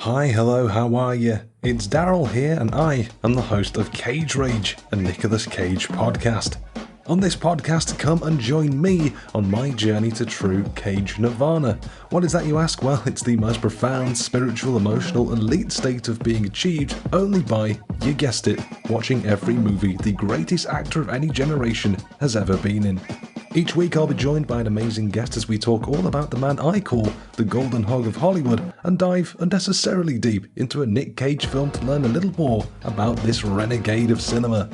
Hi, hello, how are you? It's Daryl here, and I am the host of Cage Rage, a Nicolas Cage podcast. On this podcast, come and join me on my journey to true Cage Nirvana. What is that, you ask? Well, it's the most profound, spiritual, emotional, elite state of being achieved only by, you guessed it, watching every movie the greatest actor of any generation has ever been in. Each week I'll be joined by an amazing guest as we talk all about the man I call the Golden Hog of Hollywood and dive unnecessarily deep into a Nick Cage film to learn a little more about this renegade of cinema.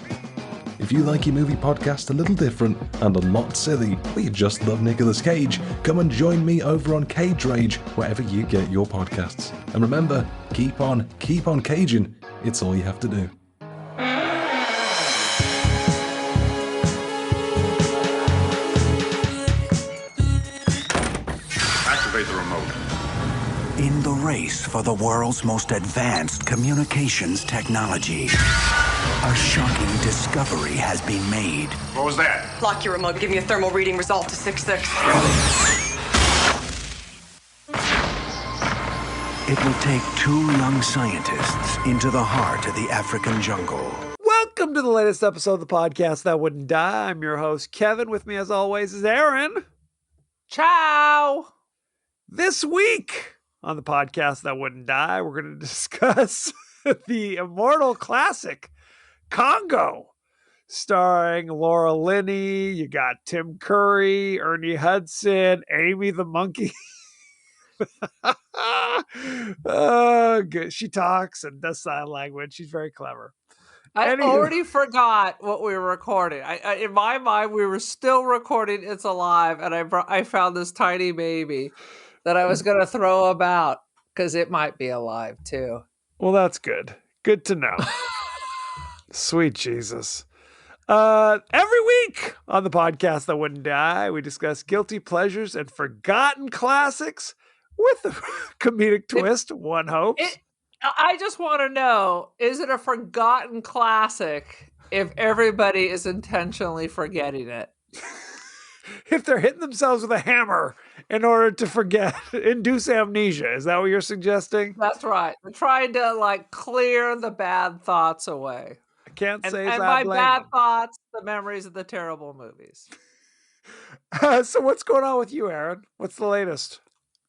If you like your movie podcast a little different and a lot silly, or you just love Nicolas Cage, come and join me over on Cage Rage, wherever you get your podcasts. And remember, keep on caging. It's all you have to do. Activate the remote. In the race for the world's most advanced communications technology, a shocking discovery has been made. What was that? Lock your remote. Give me a thermal reading. Resolve to 6-6. It will take two young scientists into the heart of the African jungle. Welcome to the latest episode of the podcast That Wouldn't Die. I'm your host, Kevin. With me, as always, is Aaron. Ciao! This week on the podcast That Wouldn't Die, we're going to discuss the immortal classic, Congo, starring Laura Linney. You got Tim Curry, Ernie Hudson, Amy the monkey. Good. She talks and does sign language. She's very clever. I already forgot what we were recording. I in my mind, we were still recording It's Alive, and I found this tiny baby that I was going to throw about because it might be alive too. Well, that's good. Good to know. Sweet Jesus. Every week on the podcast That Wouldn't Die, we discuss guilty pleasures and forgotten classics with a comedic twist, one hopes. I just want to know, is it a forgotten classic if everybody is intentionally forgetting it? If they're hitting themselves with a hammer in order to forget, induce amnesia. Is that what you're suggesting? That's right. We're trying to clear the bad thoughts away. I can't say and by bad thoughts, the memories of the terrible movies. So what's going on with you, Aaron? What's the latest?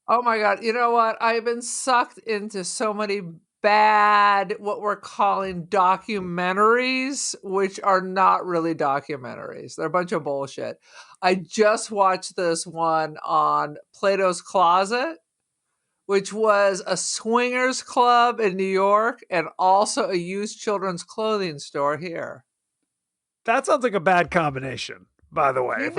Oh my God. You know what? I've been sucked into so many bad, what we're calling documentaries, which are not really documentaries. They're a bunch of bullshit. I just watched this one on Plato's Closet, which was a swingers club in New York and also a used children's clothing store here. That sounds like a bad combination, by the way. It's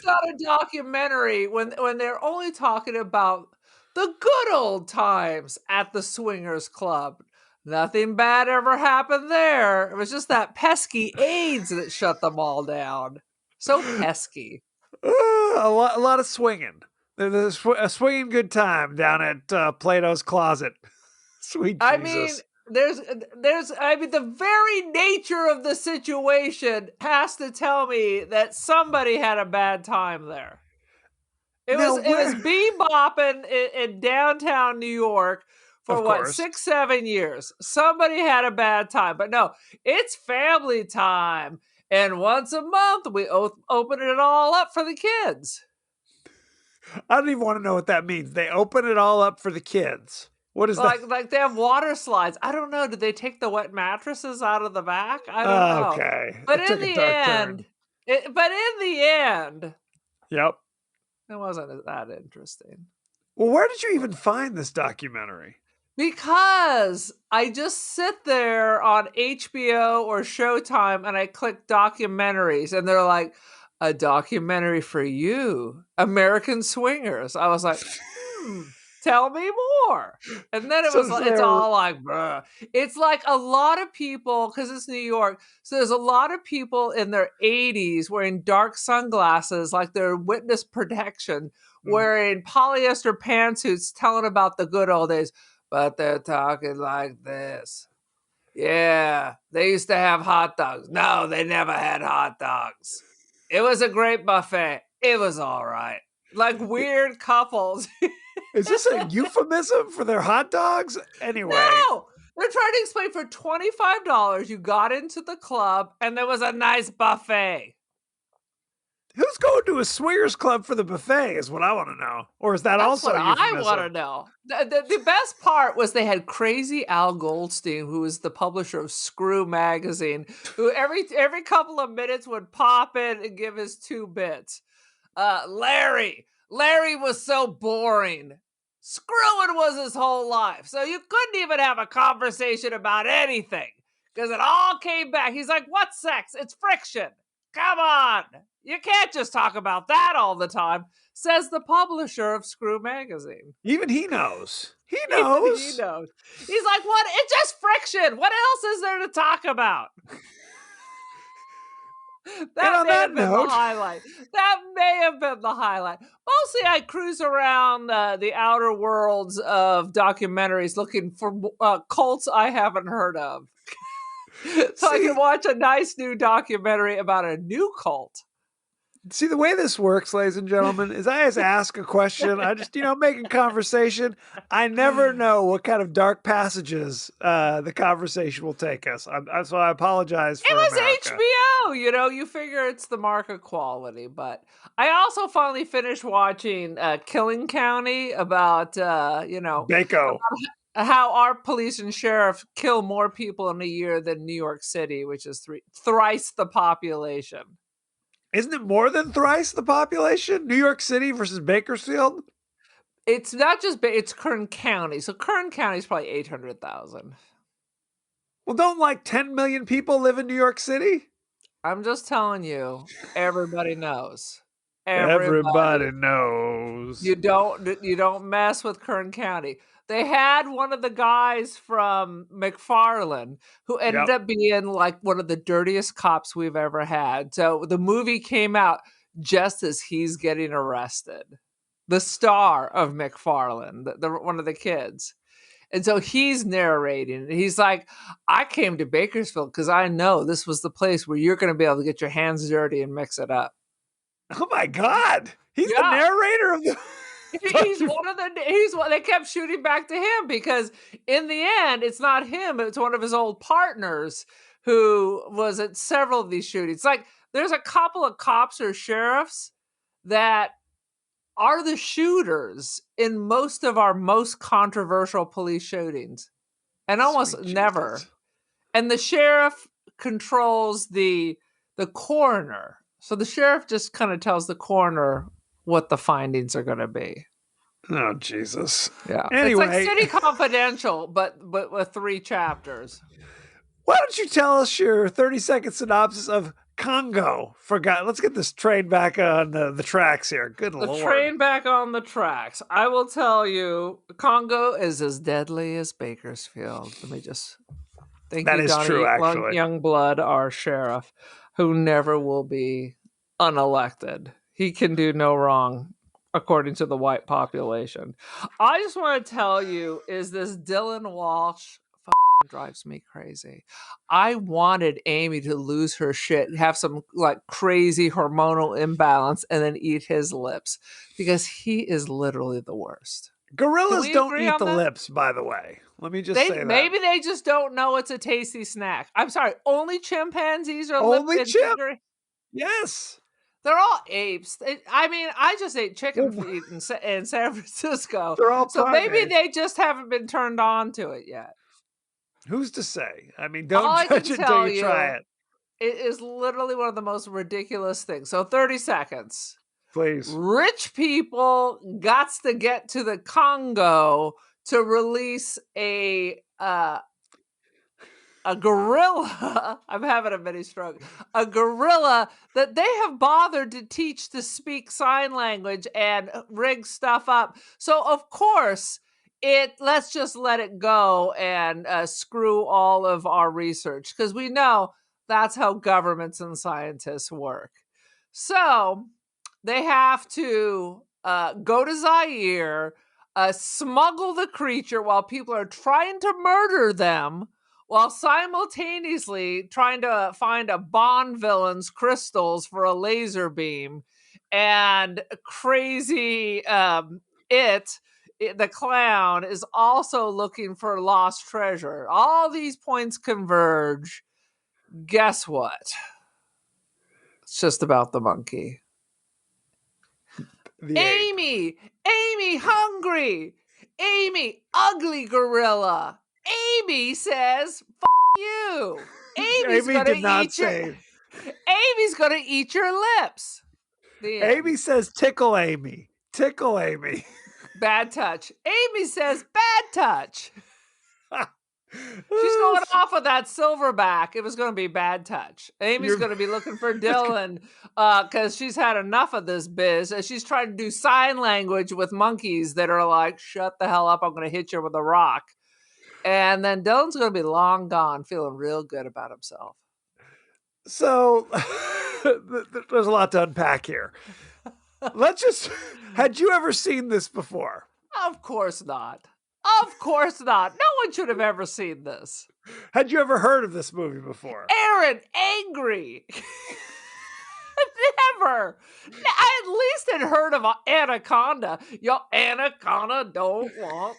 not a documentary when they're only talking about the good old times at the swingers club. Nothing bad ever happened there. It was just that pesky AIDS that shut them all down. So pesky. A lot of swinging. There's a swinging good time down at Plato's Closet. Sweet Jesus. I mean, the very nature of the situation has to tell me that somebody had a bad time there. It was bebopping in downtown New York for 6-7 years. Somebody had a bad time, but no, it's family time. And once a month, we open it all up for the kids. I don't even want to know what that means. They open it all up for the kids. What is that? Like they have water slides. I don't know. Did they take the wet mattresses out of the back? I don't know. Okay. But in the end, yep, it wasn't that interesting. Well, where did you even find this documentary? Because I just sit there on HBO or Showtime and I click documentaries and they're like, a documentary for you, American Swingers. I was like, tell me more. And then it's all like, bruh. It's like a lot of people, because it's New York, so there's a lot of people in their 80s wearing dark sunglasses, like they're witness protection, wearing polyester pantsuits, telling about the good old days. But they're talking like this. Yeah, they used to have hot dogs. No, they never had hot dogs. It was a great buffet. It was all right. Like weird couples. Is this a euphemism for their hot dogs? Anyway. No! They're trying to explain for $25 you got into the club and there was a nice buffet. Who's going to a swingers club for the buffet is what I want to know. Or is that That's also what a I euphemism? want to know. The best part was they had crazy Al Goldstein, who is the publisher of Screw magazine, who every couple of minutes would pop in and give his 2 bits. Larry was so boring. Screwing was his whole life. So you couldn't even have a conversation about anything because it all came back. He's like, what's sex? It's friction. Come on. You can't just talk about that all the time, says the publisher of Screw magazine. Even he knows. He Even knows. he knows. He's like, what? It's just friction. What else is there to talk about? That may have been the highlight. That may have been the highlight. Mostly I cruise around the outer worlds of documentaries looking for cults I haven't heard of. So I can watch a nice new documentary about a new cult. See, the way this works, ladies and gentlemen, is I just ask a question. I just, making conversation. I never know what kind of dark passages the conversation will take us. So I apologize for It was America. HBO, you figure it's the mark of quality. But I also finally finished watching Killing County about, Bako. how our police and sheriff kill more people in a year than New York City, which is thrice the population. Isn't it more than thrice the population? New York City versus Bakersfield? It's not just it's Kern County. So Kern County is probably 800,000. Well, don't like 10 million people live in New York City? I'm just telling you, everybody knows. Everybody knows. You don't mess with Kern County. They had one of the guys from McFarland who ended up being like one of the dirtiest cops we've ever had. So the movie came out just as he's getting arrested. The star of McFarland, one of the kids. And so he's narrating, and he's like, I came to Bakersfield because I know this was the place where you're going to be able to get your hands dirty and mix it up. Oh my God. He's the narrator of the... They kept shooting back to him because in the end, it's not him. It's one of his old partners who was at several of these shootings. Like there's a couple of cops or sheriffs that are the shooters in most of our most controversial police shootings. And almost never. Jesus. And the sheriff controls the coroner. So the sheriff just kind of tells the coroner what the findings are going to be. Oh, Jesus. Yeah. Anyway. It's like City Confidential, but with 3 chapters. Why don't you tell us your 30-second synopsis of Congo? Let's get this train back on the tracks here. Good Lord. The train back on the tracks. I will tell you, Congo is as deadly as Bakersfield. Let me just... Thank you, Donnie true, actually. Youngblood, our sheriff, who never will be unelected. He can do no wrong, according to the white population. I just want to tell you, is this Dylan Walsh drives me crazy. I wanted Amy to lose her shit, have some like crazy hormonal imbalance, and then eat his lips because he is literally the worst. Gorillas don't eat the lips, by the way. Let me just say that. Maybe they just don't know it's a tasty snack. I'm sorry. Only chimpanzees are only chimp. Yes. They're all apes. I just ate chicken feet in San Francisco. They're all so maybe they just haven't been turned on to it yet. Who's to say? I mean, don't judge it until you try it. It is literally one of the most ridiculous things. So 30 seconds. Please. Rich people got to get to the Congo to release a gorilla. I'm having a mini stroke. A gorilla that they have bothered to teach to speak sign language and rig stuff up. So of course, let's just let it go and screw all of our research because we know that's how governments and scientists work. So they have to go to Zaire, smuggle the creature while people are trying to murder them, while simultaneously trying to find a Bond villain's crystals for a laser beam. And crazy it the clown is also looking for lost treasure. All these points converge. Guess what? It's just about the monkey. The ape. Amy, hungry. Amy, ugly gorilla. Amy says, "F you." Amy's Amy gonna did not eat your. say. Amy's gonna eat your lips. The end. Amy says, "Tickle Amy, tickle Amy." Bad touch. Amy says, "Bad touch." She's going off of that silverback. It was going to be bad touch. Amy's going to be looking for Dylan because she's had enough of this biz. She's trying to do sign language with monkeys that are like, "Shut the hell up. I'm going to hit you with a rock." And then Dylan's going to be long gone, feeling real good about himself. So there's a lot to unpack here. Had you ever seen this before? Of course not. Of course not. No one should have ever seen this. Had you ever heard of this movie before? Aaron, angry. Never. I at least had heard of Anaconda. Yo, Anaconda don't want.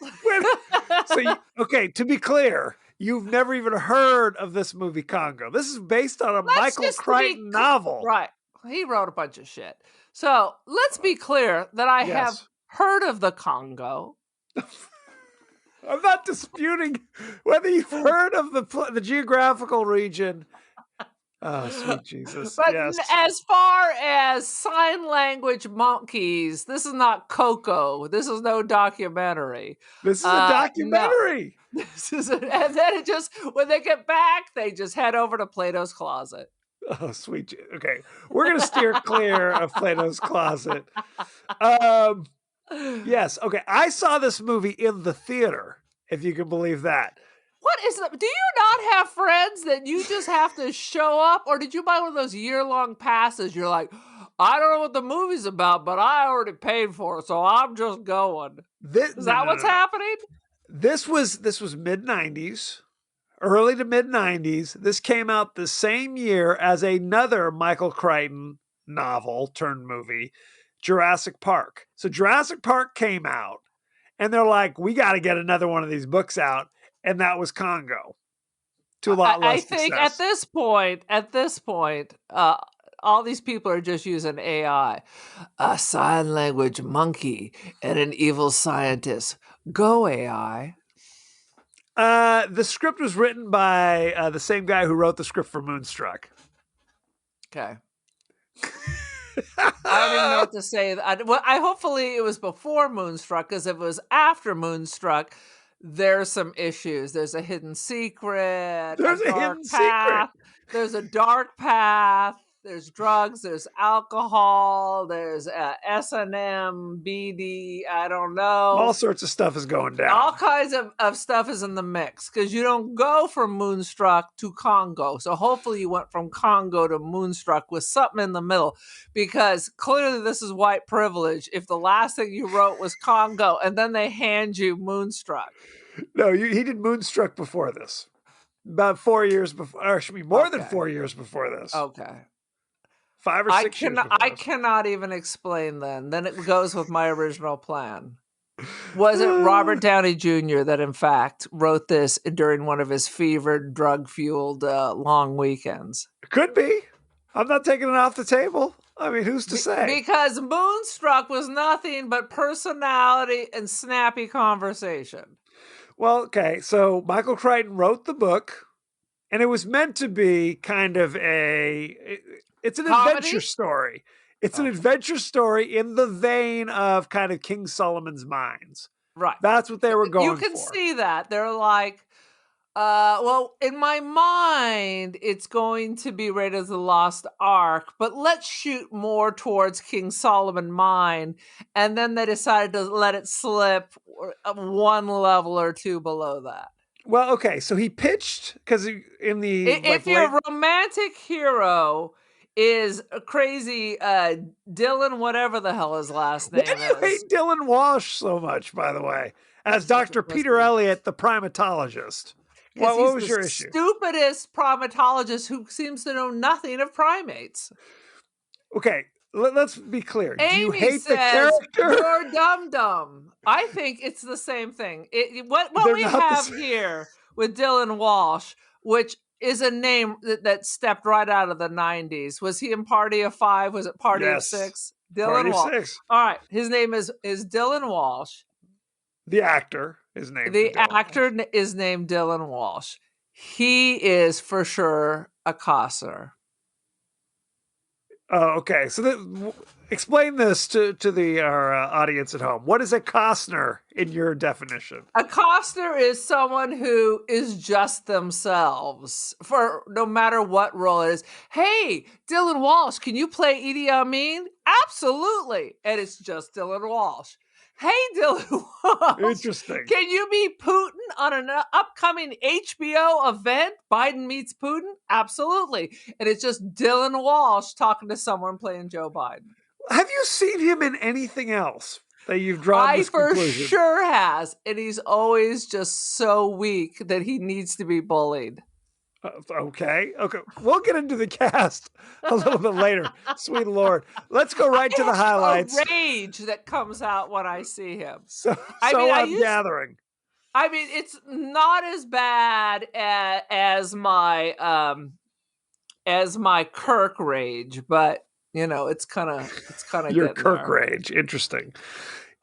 Okay, to be clear, you've never even heard of this movie Congo. This is based on a Michael Crichton novel. Right. He wrote a bunch of shit. So let's be clear that I have heard of the Congo. I'm not disputing whether you've heard of the geographical region. Oh, sweet Jesus. But yes. As far as sign language monkeys, this is not Coco. This is no documentary. This is a documentary. No. And then when they get back, they just head over to Plato's Closet. Oh, sweet. Okay. We're going to steer clear of Plato's Closet. Yes. Okay. I saw this movie in the theater, if you can believe that. What is that? Do you not have friends that you just have to show up? Or did you buy one of those year-long passes? You're like, I don't know what the movie's about, but I already paid for it, so I'm just going. Is that what's happening? This was mid-90s, early to mid-90s. This came out the same year as another Michael Crichton novel turned movie, Jurassic Park. So Jurassic Park came out, and they're like, we got to get another one of these books out. And that was Congo. To a lot less I think success. at this point, all these people are just using AI. A sign language monkey and an evil scientist. Go AI. The script was written by the same guy who wrote the script for Moonstruck. Okay. I don't even know what to say. Hopefully it was before Moonstruck, because if it was after Moonstruck, there's some issues. There's a hidden secret. There's a hidden secret. There's a dark path. There's drugs. There's alcohol. There's S&M, BD. I don't know. All sorts of stuff is going down. All kinds of stuff is in the mix, because you don't go from Moonstruck to Congo. So hopefully you went from Congo to Moonstruck with something in the middle, because clearly this is white privilege if the last thing you wrote was Congo and then they hand you Moonstruck. No, he did Moonstruck before this. About 4 years before, or should be more than 4 years before this. Okay. 5 or 6 years before I cannot even explain then. Then it goes with my original plan. Was it Robert Downey Jr. that, in fact, wrote this during one of his fevered, drug-fueled long weekends? Could be. I'm not taking it off the table. I mean, who's to say? Because Moonstruck was nothing but personality and snappy conversation. Well, okay, so Michael Crichton wrote the book, and it was meant to be kind of it's an comedy? Adventure story. It's an adventure story in the vein of kind of King Solomon's Mines. Right. That's what they were going for. You can see that. They're like, well, in my mind, it's going to be Raiders of the Lost Ark, but let's shoot more towards King Solomon Mine. And then they decided to let it slip one level or two below that. Well, okay, so he pitched, because in the... If your romantic hero is a crazy Dylan, whatever the hell his last name is. Why do you hate Dylan Walsh so much, by the way? As Dr. Peter Elliott, the primatologist. What was your issue? Stupidest primatologist who seems to know nothing of primates. Okay, let's be clear. Do you Amy hate the says character? you're dumb. I think it's the same thing. What They're we not the have same. here with Dylan Walsh, which is a name that stepped right out of the 90s. Was he in Party of Five? Was it Party of Yes. Six? Party Dylan of Walsh. Six. All right. His name is Dylan Walsh. The actor is named The Dylan actor Walsh. is named Dylan Walsh. He is for sure a Costner. Oh, okay. So explain this to our audience at home. What is a Costner in your definition? A Costner is someone who is just themselves for no matter what role it is. Hey, Dylan Walsh, can you play Idi Amin? Absolutely. And it's just Dylan Walsh. Hey, Dylan Walsh. Interesting. Can you be Putin on an upcoming HBO event? Biden meets Putin? Absolutely. And it's just Dylan Walsh talking to someone playing Joe Biden. Have you seen him in anything else that you've drawn this conclusion? For sure has. And he's always just so weak that he needs to be bullied. Okay. We'll get into the cast a little bit later. Sweet Lord. Let's go right to the highlights. A rage that comes out when I see him. So I'm gathering. I mean, it's not as bad as my Kirk rage, but it's kind of your Kirk rage. Interesting.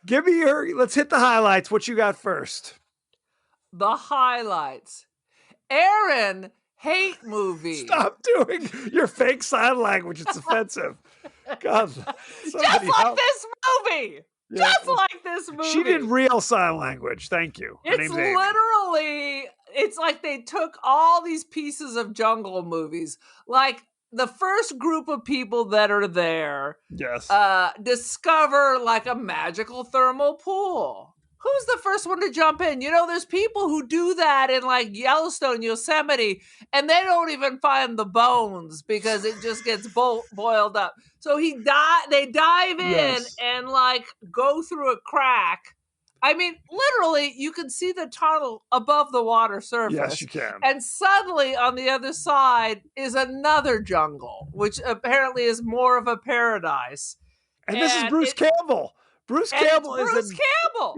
Give me let's hit the highlights. What you got first? The highlights. Aaron hate movie. Stop doing your fake sign language. It's offensive. God. Just like this movie. Yeah. Just like this movie. She did real sign language. Thank you. It's literally, it's like they took all these pieces of jungle movies. Like the first group of people that are there, yes, discover like a magical thermal pool. Who's the first one to jump in? There's people who do that in like Yellowstone, Yosemite, and they don't even find the bones because it just gets boiled up. So they dive in and like go through a crack. I mean, literally, you can see the tunnel above the water surface. Yes, you can. And suddenly on the other side is another jungle, which apparently is more of a paradise. And this is Bruce Campbell. Bruce Campbell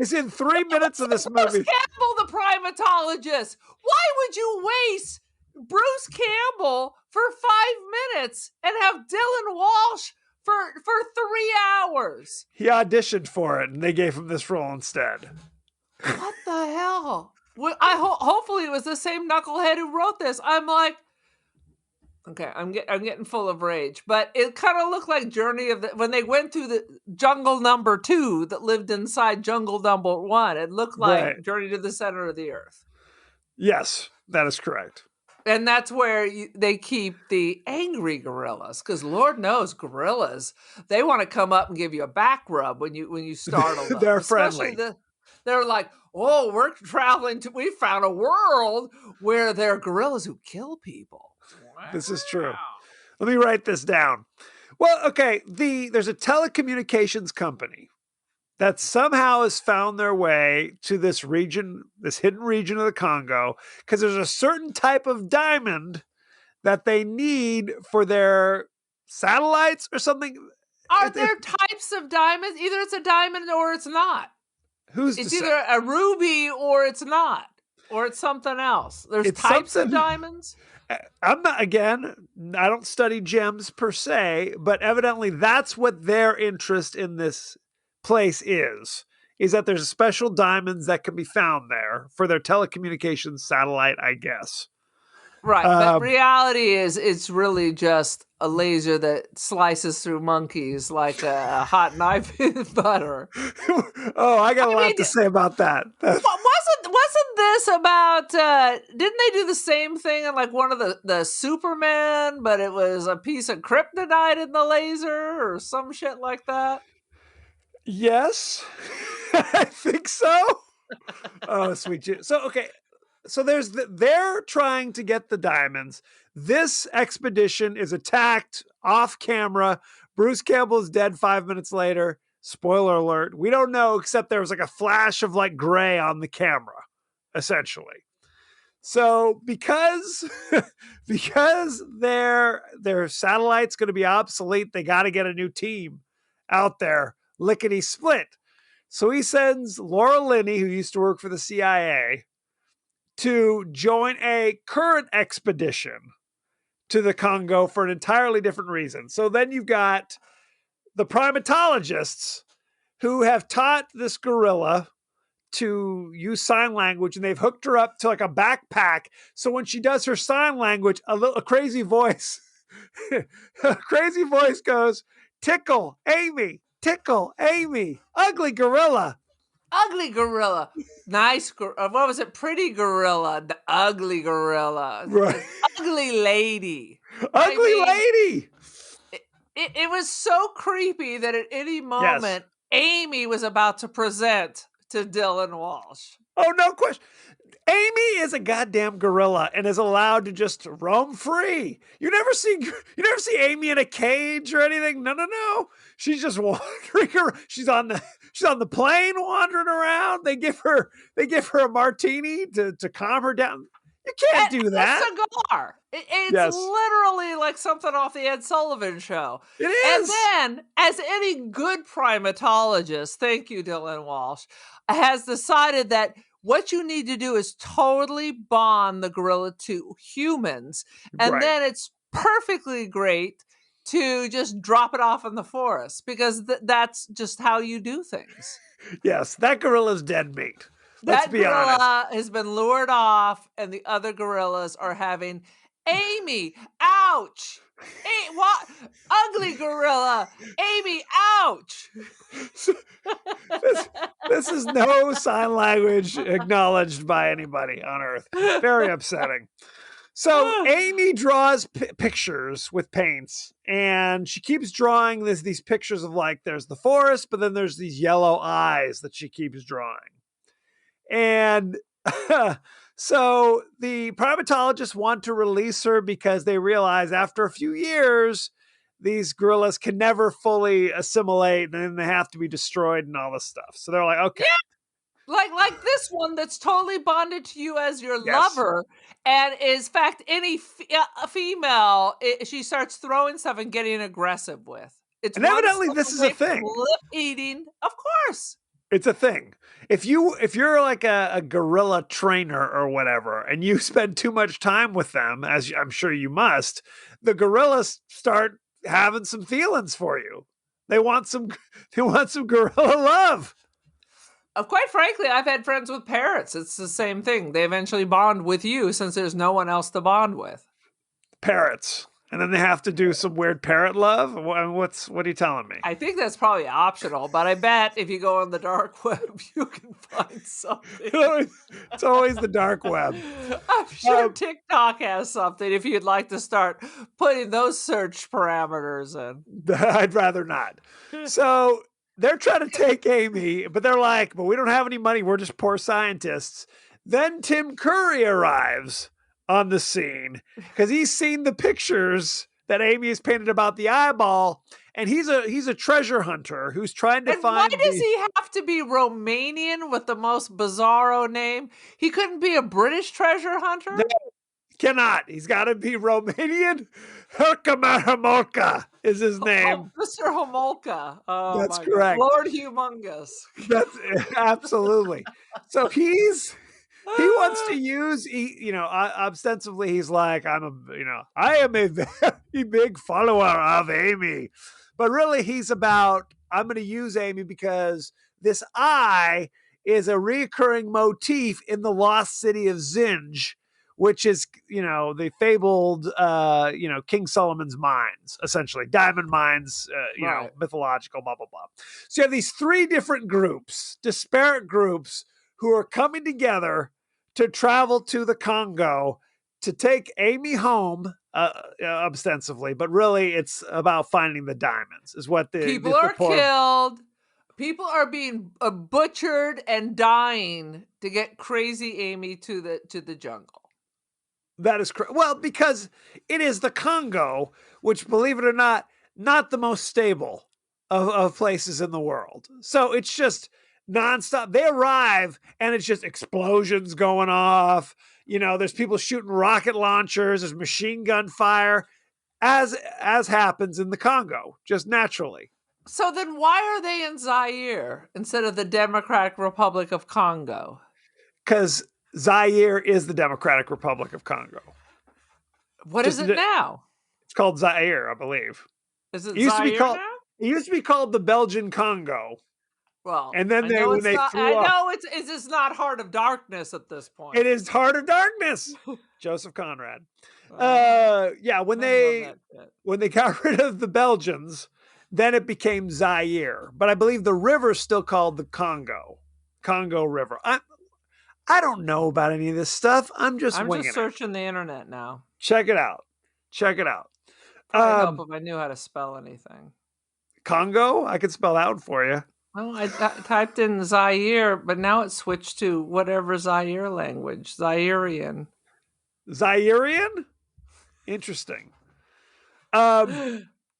is in 3 minutes of this movie. Bruce Campbell, the primatologist. Why would you waste Bruce Campbell for 5 minutes and have Dylan Walsh for 3 hours? He auditioned for it, and they gave him this role instead. What the hell? Hopefully it was the same knucklehead who wrote this. I'm like, okay, I'm getting full of rage, but it kind of looked like when they went through the jungle number 2 that lived inside jungle number 1. It looked like Journey to the Center of the Earth. Yes, that is correct. And that's where they keep the angry gorillas, because Lord knows gorillas, they want to come up and give you a back rub when you startle them. They're friendly. They're like, oh, we found a world where there are gorillas who kill people. This is true. Let me write this down. Well, okay, there's a telecommunications company that somehow has found their way to this region, this hidden region of the Congo, because there's a certain type of diamond that they need for their satellites or something. Are there types of diamonds? Either it's a diamond or it's not. It's either a ruby or it's not, or it's something else. There's types of diamonds. I'm not, again, I don't study gems per se, but evidently that's what their interest in this place is that there's special diamonds that can be found there for their telecommunications satellite, I guess. Right, but reality is it's really just a laser that slices through monkeys like a hot knife in butter. Oh, I got a lot to say about that. Wasn't this about? Didn't they do the same thing in like one of the Superman? But it was a piece of kryptonite in the laser or some shit like that. Yes, I think so. Oh, sweet. So okay. So they're trying to get the diamonds. This expedition is attacked off camera. Bruce Campbell is dead 5 minutes later. Spoiler alert. We don't know, except there was like a flash of like gray on the camera, essentially. So because because their satellite's going to be obsolete, they got to get a new team out there lickety split. So he sends Laura Linney, who used to work for the CIA, to join a current expedition to the Congo for an entirely different reason. So then you've got the primatologists who have taught this gorilla to use sign language, and they've hooked her up to like a backpack. So when she does her sign language, a crazy voice, a crazy voice goes, "Tickle, Amy, tickle, Amy, ugly gorilla." Ugly gorilla. Nice. What was it? Pretty gorilla. The ugly gorilla. Right. Ugly lady. Ugly lady. It was so creepy that at any moment, Amy was about to present to Dylan Walsh. Oh, no question. Amy is a goddamn gorilla and is allowed to just roam free. You never see Amy in a cage or anything. No. She's just wandering around. She's on the plane wandering around. They give her a martini to calm her down. You can't do that. A cigar. It's literally like something off the Ed Sullivan Show. It is. And then, as any good primatologist, thank you, Dylan Walsh, has decided that what you need to do is totally bond the gorilla to humans. And then it's perfectly great to just drop it off in the forest because that's just how you do things. Yes, that gorilla's dead meat. That gorilla has been lured off, and the other gorillas are having, Amy, ouch! What? Ugly gorilla, Amy, ouch! This is no sign language acknowledged by anybody on Earth. Very upsetting. So Amy draws pictures with paints, and she keeps drawing these pictures of, like, there's the forest, but then there's these yellow eyes that she keeps drawing. And so the primatologists want to release her because they realize after a few years, these gorillas can never fully assimilate, and then they have to be destroyed and all this stuff. So they're like, okay. Yeah. Like this one that's totally bonded to you as your lover, and is, in fact, any female, she starts throwing stuff and getting aggressive with. And evidently this is a thing. Lip eating, of course. It's a thing. If you're like a gorilla trainer or whatever, and you spend too much time with them, as I'm sure you must, the start having some feelings for you. They want some gorilla love. Quite frankly, I've had friends with parrots. It's the same thing. They eventually bond with you since there's no one else to bond with. Parrots. And then they have to do some weird parrot love? What are you telling me? I think that's probably optional, but I bet if you go on the dark web, you can find something. It's always the dark web. I'm sure TikTok has something if you'd like to start putting those search parameters in. I'd rather not. So they're trying to take Amy, but they're like, but we don't have any money. We're just poor scientists. Then Tim Curry arrives on the scene because he's seen the pictures that Amy has painted about the eyeball, and he's a treasure hunter who's trying to find. Why does he have to be Romanian with the most bizarro name? He couldn't be a British treasure hunter? No, cannot. He's got to be Romanian. Herkimer Homolka is his name. Oh, Mr. Homolka. Oh, that's correct. God. Lord Humongous. That's absolutely. So he wants to use, ostensibly he's like, I am a very big follower of Amy. But really he's about, I'm going to use Amy because this eye is a recurring motif in the lost city of Zinj, which is, the fabled, King Solomon's mines, essentially. Diamond mines, mythological, blah, blah, blah. So you have these three different groups, disparate groups, who are coming together to travel to the Congo to take Amy home, ostensibly, but really it's about finding the diamonds. Is what the people are killed. People are being butchered and dying to get crazy Amy to the jungle. That is correct. Well, because it is the Congo, which, believe it or not the most stable of places in the world. So it's just nonstop. They arrive and it's just explosions going off. There's people shooting rocket launchers, there's machine gun fire, as happens in the Congo, just naturally. So then why are they in Zaire instead of the Democratic Republic of Congo? Because Zaire is the Democratic Republic of Congo. What is it now? It's called Zaire, I believe. Is it used Zaire to be called, now? It used to be called the Belgian Congo. Well, And then I they know when it's they not, threw I off, know it's just not Heart of Darkness at this point. it is Heart of Darkness. Joseph Conrad. When I love they that shit. when they got rid of the Belgians, then it became Zaire. But I believe the river's still called the Congo River. I don't know about any of this stuff. I'm just winging searching the internet now. Check it out. Probably help if I knew how to spell anything. Congo? I could spell that one for you. Well, I typed in Zaire, but now it switched to whatever Zaire language, Zairean. Zairean? Interesting.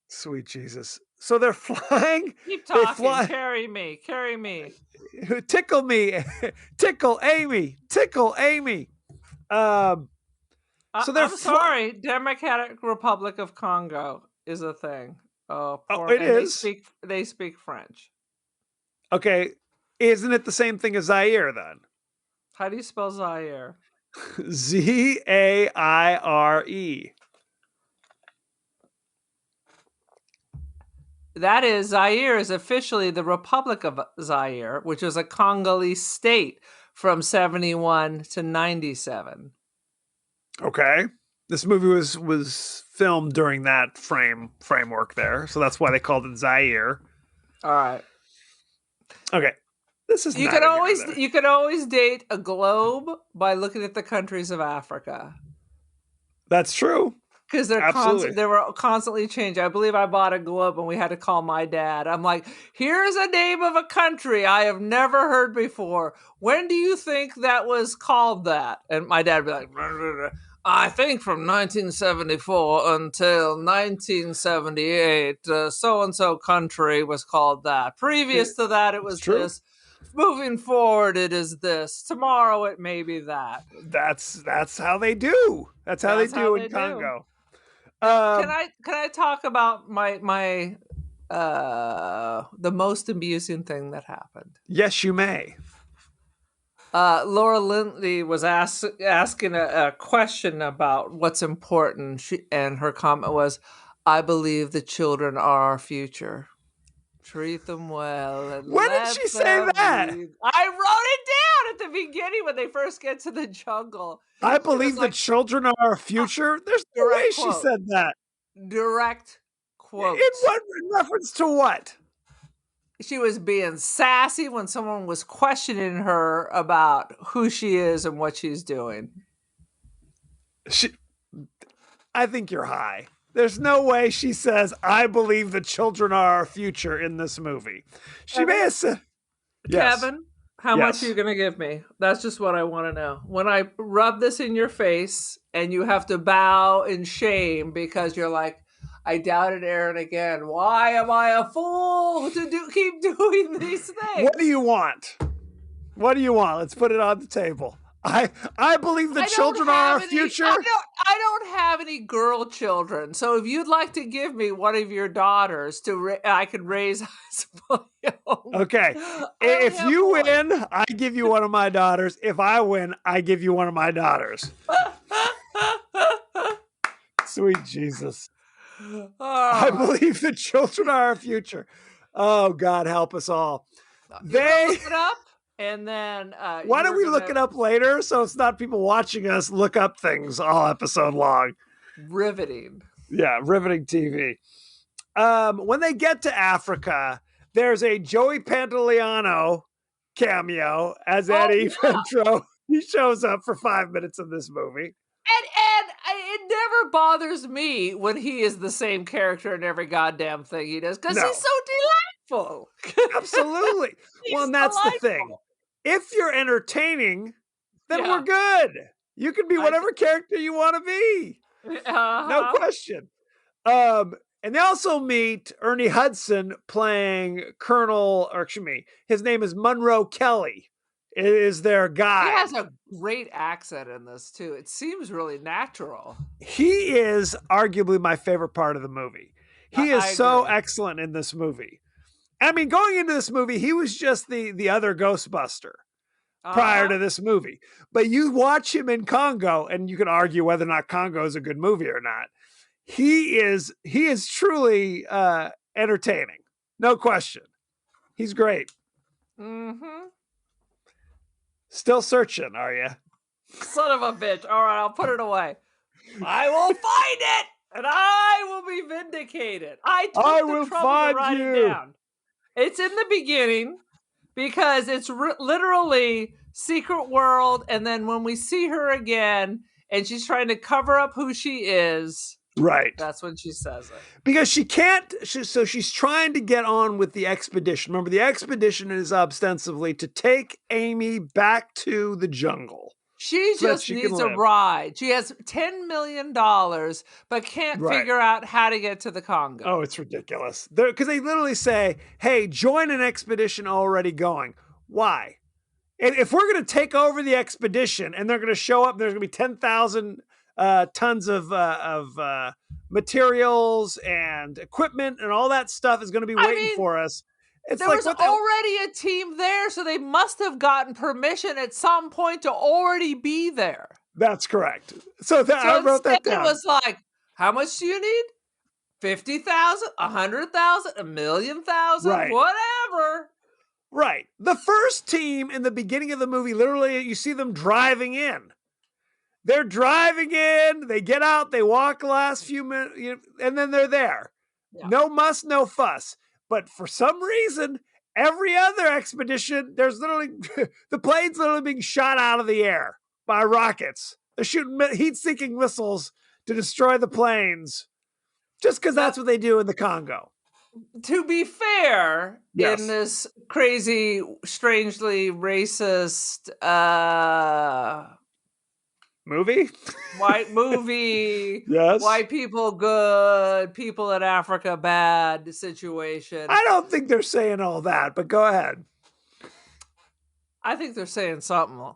Sweet Jesus. So they're flying. Keep talking. Carry me. Tickle me. Tickle Amy. So they're I'm sorry. Democratic Republic of Congo is a thing. It is. They speak French. Okay. Isn't it the same thing as Zaire then? How do you spell Zaire? Zaire. That is, Zaire is officially the Republic of Zaire, which was a Congolese state from 71 to 97. Okay. This movie was filmed during that framework there, so that's why they called it Zaire. All right. Okay. This is you could always date a globe by looking at the countries of Africa. That's true. Because they were constantly changing. I believe I bought a globe and we had to call my dad. I'm like, here's a name of a country I have never heard before. When do you think that was called that? And my dad would be like, I think from 1974 until 1978, so-and-so country was called that. Previous to that, it was this. Moving forward, it is this. Tomorrow, it may be that. That's how they do. That's how they do in Congo. Can I talk about my the most amusing thing that happened? Yes, you may. Laura Lindley was asking a question about what's important, and her comment was, "I believe the children are our future. Treat them well." And when did she say that? I wrote it down at the beginning when they first get to the jungle. I believe the children are our future. There's no way she said that. Direct quote. In reference to what? She was being sassy when someone was questioning her about who she is and what she's doing. I think you're high. There's no way she says, I believe the children are our future in this movie. She may have said... Yes. Kevin, how much are you going to give me? That's just what I want to know. When I rub this in your face and you have to bow in shame because you're like, I doubted Aaron again. Why am I a fool to keep doing these things? What do you want? Let's put it on the table. I believe the children are our future. I don't have any girl children. So if you'd like to give me one of your daughters I could raise as my own. Okay. If you win, I give you one of my daughters. If I win, I give you one of my daughters. Sweet Jesus. I believe the children are our future. Oh, God, help us all. Look it up. And then why don't we look it up later so it's not people watching us look up things all episode long? Riveting. Yeah, riveting TV. When they get to Africa, there's a Joey Pantoliano cameo as Eddie Ventro. He shows up for 5 minutes in this movie. And it never bothers me when he is the same character in every goddamn thing he does because he's so delightful. Absolutely. Well, and that's the thing. If you're entertaining, then we're good. You can be whatever character you want to be. No question. And they also meet Ernie Hudson playing his name is Monroe Kelly. is their He guide. has a great accent in this too. It seems really natural. He is arguably my favorite part of the movie. He is I so agree. excellent in this movie. I mean, going into this movie, he was just the other Ghostbuster prior to this movie. But you watch him in Congo, and you can argue whether or not Congo is a good movie or not. He is truly entertaining, no question. He's great. Mm-hmm. Still searching, are you? Son of a bitch. All right, I'll put it away. I will find it, and I will be vindicated. I took the trouble to write it down. It's in the beginning because it's literally Secret World, and then when we see her again, and she's trying to cover up who she is, right? That's when she says it. Because she can't. So she's trying to get on with the expedition. Remember, the expedition is ostensibly to take Amy back to the jungle. She just needs a ride. She has $10 million, but can't figure out how to get to the Congo. Oh, it's ridiculous. Because they literally say, hey, join an expedition already going. Why? And if we're going to take over the expedition and they're going to show up, there's going to be 10,000 tons of materials and equipment and all that stuff is going to be waiting for us. There was already a team there, so they must have gotten permission at some point to already be there. That's correct. So I wrote that down. It was like, how much do you need? 50,000, 100,000, 1,000,000, whatever. Right. The first team in the beginning of the movie, literally, you see them driving in. They're driving in, they get out, they walk the last few minutes, and then they're there. Yeah. No muss, no fuss. But for some reason, every other expedition, there's literally the plane's literally being shot out of the air by rockets. They're shooting heat-seeking missiles to destroy the planes, just because that's what they do in the Congo. To be fair, in this crazy, strangely racist movie, white movie, yes, white people good, people in Africa bad situation. I don't think they're saying all that, but go ahead. I think they're saying something.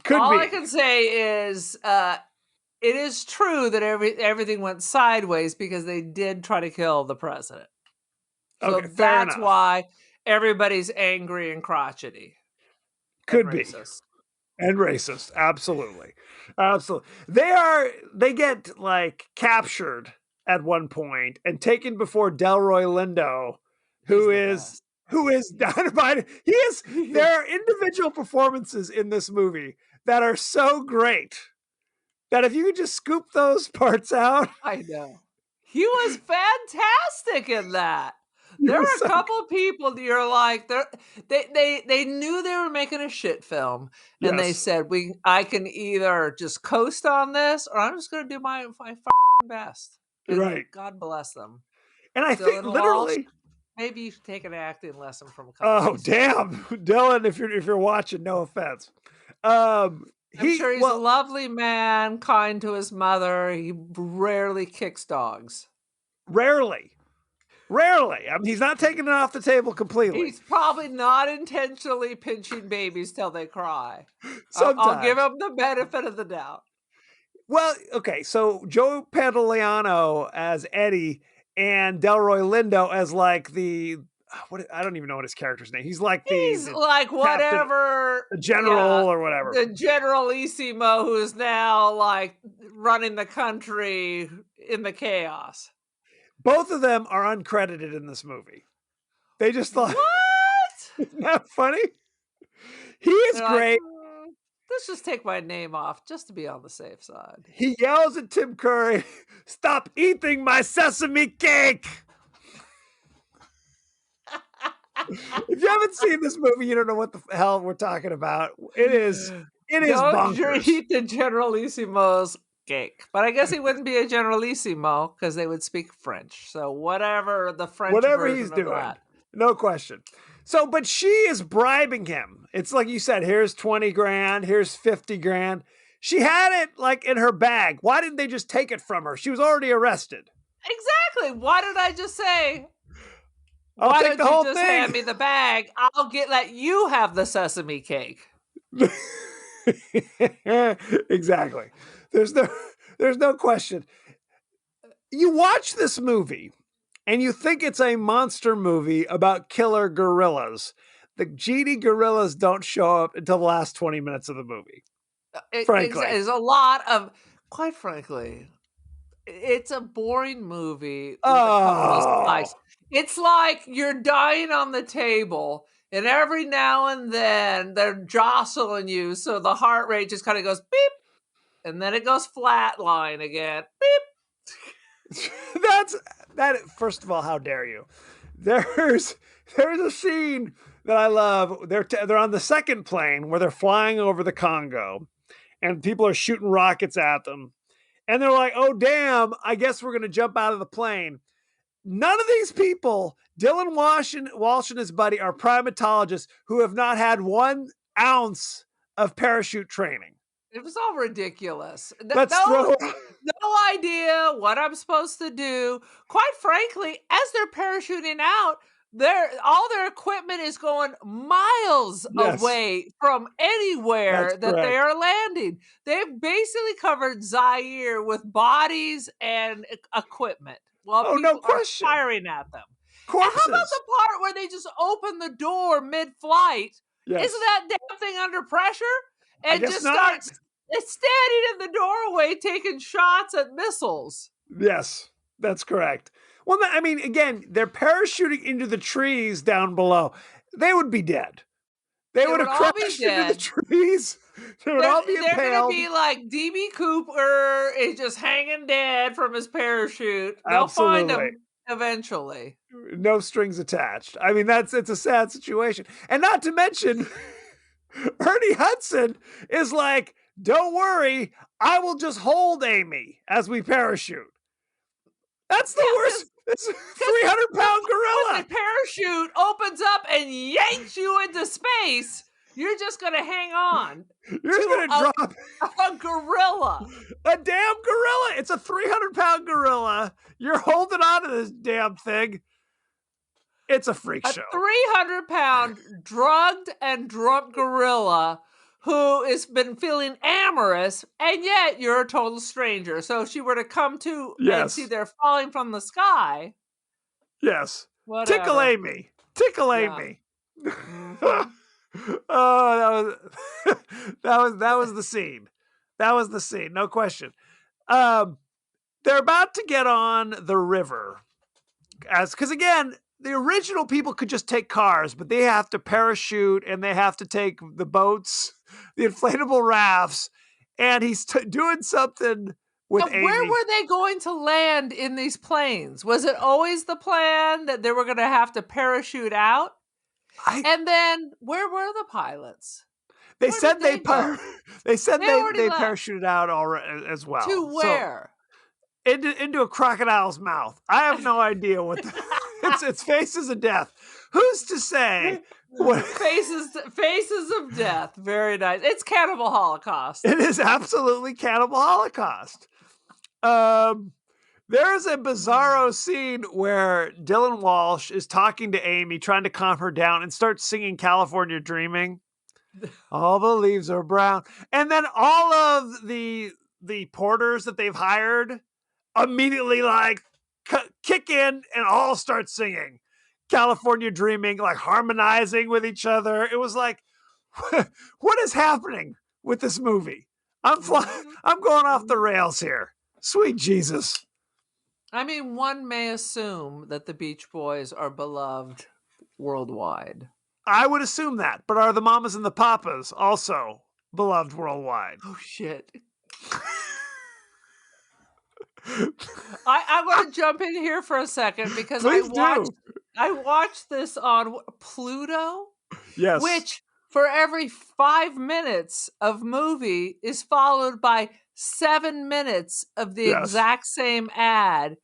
Could all be. I can say is it is true that everything went sideways because they did try to kill the president. So that's why everybody's angry and crotchety. Could be. And racist. Absolutely. Absolutely. They get like captured at one point and taken before Delroy Lindo, who is dynamite. There are individual performances in this movie that are so great that if you could just scoop those parts out. I know. He was fantastic in that. There were a couple of people that you're like, they knew they were making a shit film, and they said, I can either just coast on this, or I'm just going to do my best. And God bless them. And I think literally, maybe you should take an acting lesson from a couple. Oh damn, Dylan! If you're watching, no offense. I'm sure he's a lovely man, kind to his mother. He rarely kicks dogs. Rarely. I mean, he's not taking it off the table completely. He's probably not intentionally pinching babies till they cry. Sometimes. I'll give him the benefit of the doubt. Well, okay, so Joe Pantoliano as Eddie and Delroy Lindo as like I don't even know what his character's name. He's like whatever, the general or whatever. The generalissimo who's now like running the country in the chaos. Both of them are uncredited in this movie. They just thought, what? Isn't that funny? He is great. Like, let's just take my name off just to be on the safe side. He yells at Tim Curry, "Stop eating my sesame cake!" If you haven't seen this movie, you don't know what the hell we're talking about. It is bonkers. Eat the generalissimo's cake, but I guess he wouldn't be a generalissimo because they would speak French. So whatever the French, whatever he's doing, no question. So, but she is bribing him. It's like you said. Here's 20 grand. Here's 50 grand. She had it like in her bag. Why didn't they just take it from her? She was already arrested. Exactly. Why did I just say? I'll Why take don't the whole you just thing. hand me the bag? I'll let you have the sesame cake. Exactly. There's no question. You watch this movie and you think it's a monster movie about killer gorillas. The genie gorillas don't show up until the last 20 minutes of the movie. Frankly. There's a lot of, quite frankly, it's a boring movie with a couple of Oh, spikes. It's like you're dying on the table, and every now and then they're jostling you, so the heart rate just kind of goes beep, and then it goes flatline again. Beep. that's that. First of all, how dare you? There's a scene that I love. They're on the second plane where they're flying over the Congo, and people are shooting rockets at them, and they're like, "Oh damn! I guess we're gonna jump out of the plane." None of these people, Dylan Walsh and his buddy, are primatologists who have not had 1 ounce of parachute training. It was all ridiculous. Let's throw. No idea what I'm supposed to do. Quite frankly, as they're parachuting out, all their equipment is going miles Yes. away from anywhere That's that they correct. are landing. They've basically covered Zaire with bodies and equipment while Oh, no people are question. firing at them. And how about Corpses. the part where they just open the door mid-flight? Yes. Isn't that damn thing under pressure? I And guess just not. starts it's standing in the doorway taking shots at missiles. Yes, that's correct. Well, I mean, again, they're parachuting into the trees down below. They would be dead. They would have all be crashed into the dead. trees. They would all be They're going to impaled. be like DB Cooper is just hanging dead from his parachute. They'll find Absolutely. him eventually. No strings attached. I mean, it's a sad situation. And not to mention, Ernie Hudson is like, don't worry, I will just hold Amy as we parachute. That's the worst. It's a 300-pound When gorilla. the parachute opens up and yanks you into space, you're just going to hang on. You're just going to drop a gorilla. a damn gorilla. It's a 300-pound gorilla. You're holding on to this damn thing. It's a freak show. 300-pound drugged and drunk gorilla who has been feeling amorous, and yet you're a total stranger. So if she were to come to and see they're falling from the sky. Yes. Whatever. Tickle Amy. Tickle Amy. Mm-hmm. Oh, that was the scene. That was the scene, no question. They're about to get on the river. Because again, the original people could just take cars, but they have to parachute and they have to take the boats, the inflatable rafts, and he's doing something with Amy. Where were they going to land in these planes? Was it always the plan that they were going to have to parachute out? And then where were the pilots? They Where said did they go? they said They they already left. parachuted out already as well. To where? So, into a crocodile's mouth. I have no idea what its faces of death. Who's to say? Faces of death. Very nice. It's Cannibal Holocaust. It is absolutely Cannibal Holocaust. There is a bizarro scene where Dylan Walsh is talking to Amy, trying to calm her down, and starts singing California Dreaming. All the leaves are brown. And then all of the porters that they've hired immediately like kick in and all start singing California Dreaming, like harmonizing with each other. It was like, what is happening with this movie? I'm going off the rails here. Sweet Jesus. I mean, one may assume that the Beach Boys are beloved worldwide. I would assume that, but are the Mamas and the Papas also beloved worldwide? Oh, shit. I want to jump in here for a second because I watched this on Pluto. Yes. Which for every 5 minutes of movie is followed by 7 minutes of the exact same ad.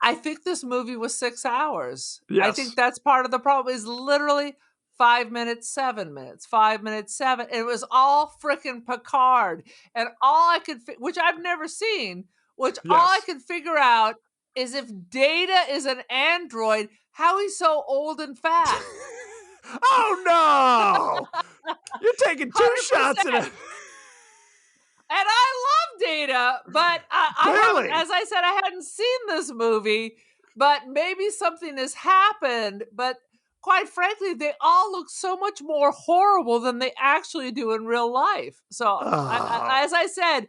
I think this movie was 6 hours. Yes. I think that's part of the problem is literally 5 minutes, 7 minutes, 5 minutes, 7. It was all freaking Picard. And all I could, which I've never seen, all I could figure out is if Data is an android, how he's so old and fat. Oh, no. You're taking 2 shots at 100%. it. And I love Data, but I haven't, Clearly. as I said, I hadn't seen this movie, but maybe something has happened. But quite frankly, they all look so much more horrible than they actually do in real life. So, Oh. as I said,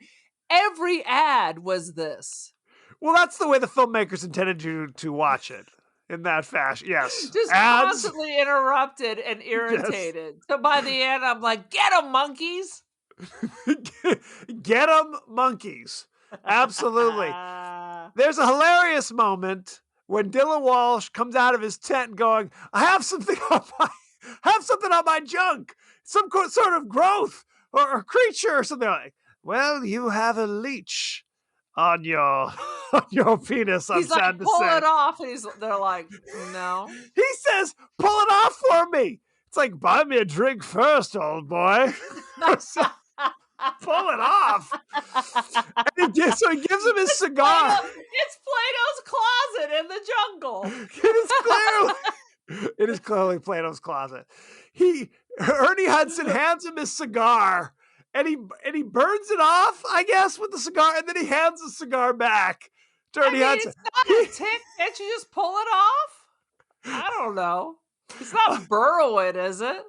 every ad was this. Well, that's the way the filmmakers intended you to watch it, in that fashion. Yes. Just Ads. constantly interrupted and irritated. So by the end, I'm like, get them, monkeys. Get them, monkeys. Absolutely. There's a hilarious moment when Dylan Walsh comes out of his tent going, I have something on my junk, some sort of growth or creature or something like. Well, you have a leech on your penis. I'm He's sad like, to pull say. it off. And they're like, no. He says, pull it off for me. It's like, buy me a drink first, old boy. Pull it off. And so he gives him his cigar. It's Plato's closet in the jungle. It is clearly Plato's closet. Ernie Hudson hands him his cigar, and he burns it off, I guess, with the cigar, and then he hands the cigar back to Ernie Hudson. It's not a tick. Can't you just pull it off? I don't know. It's not burrowing, is it?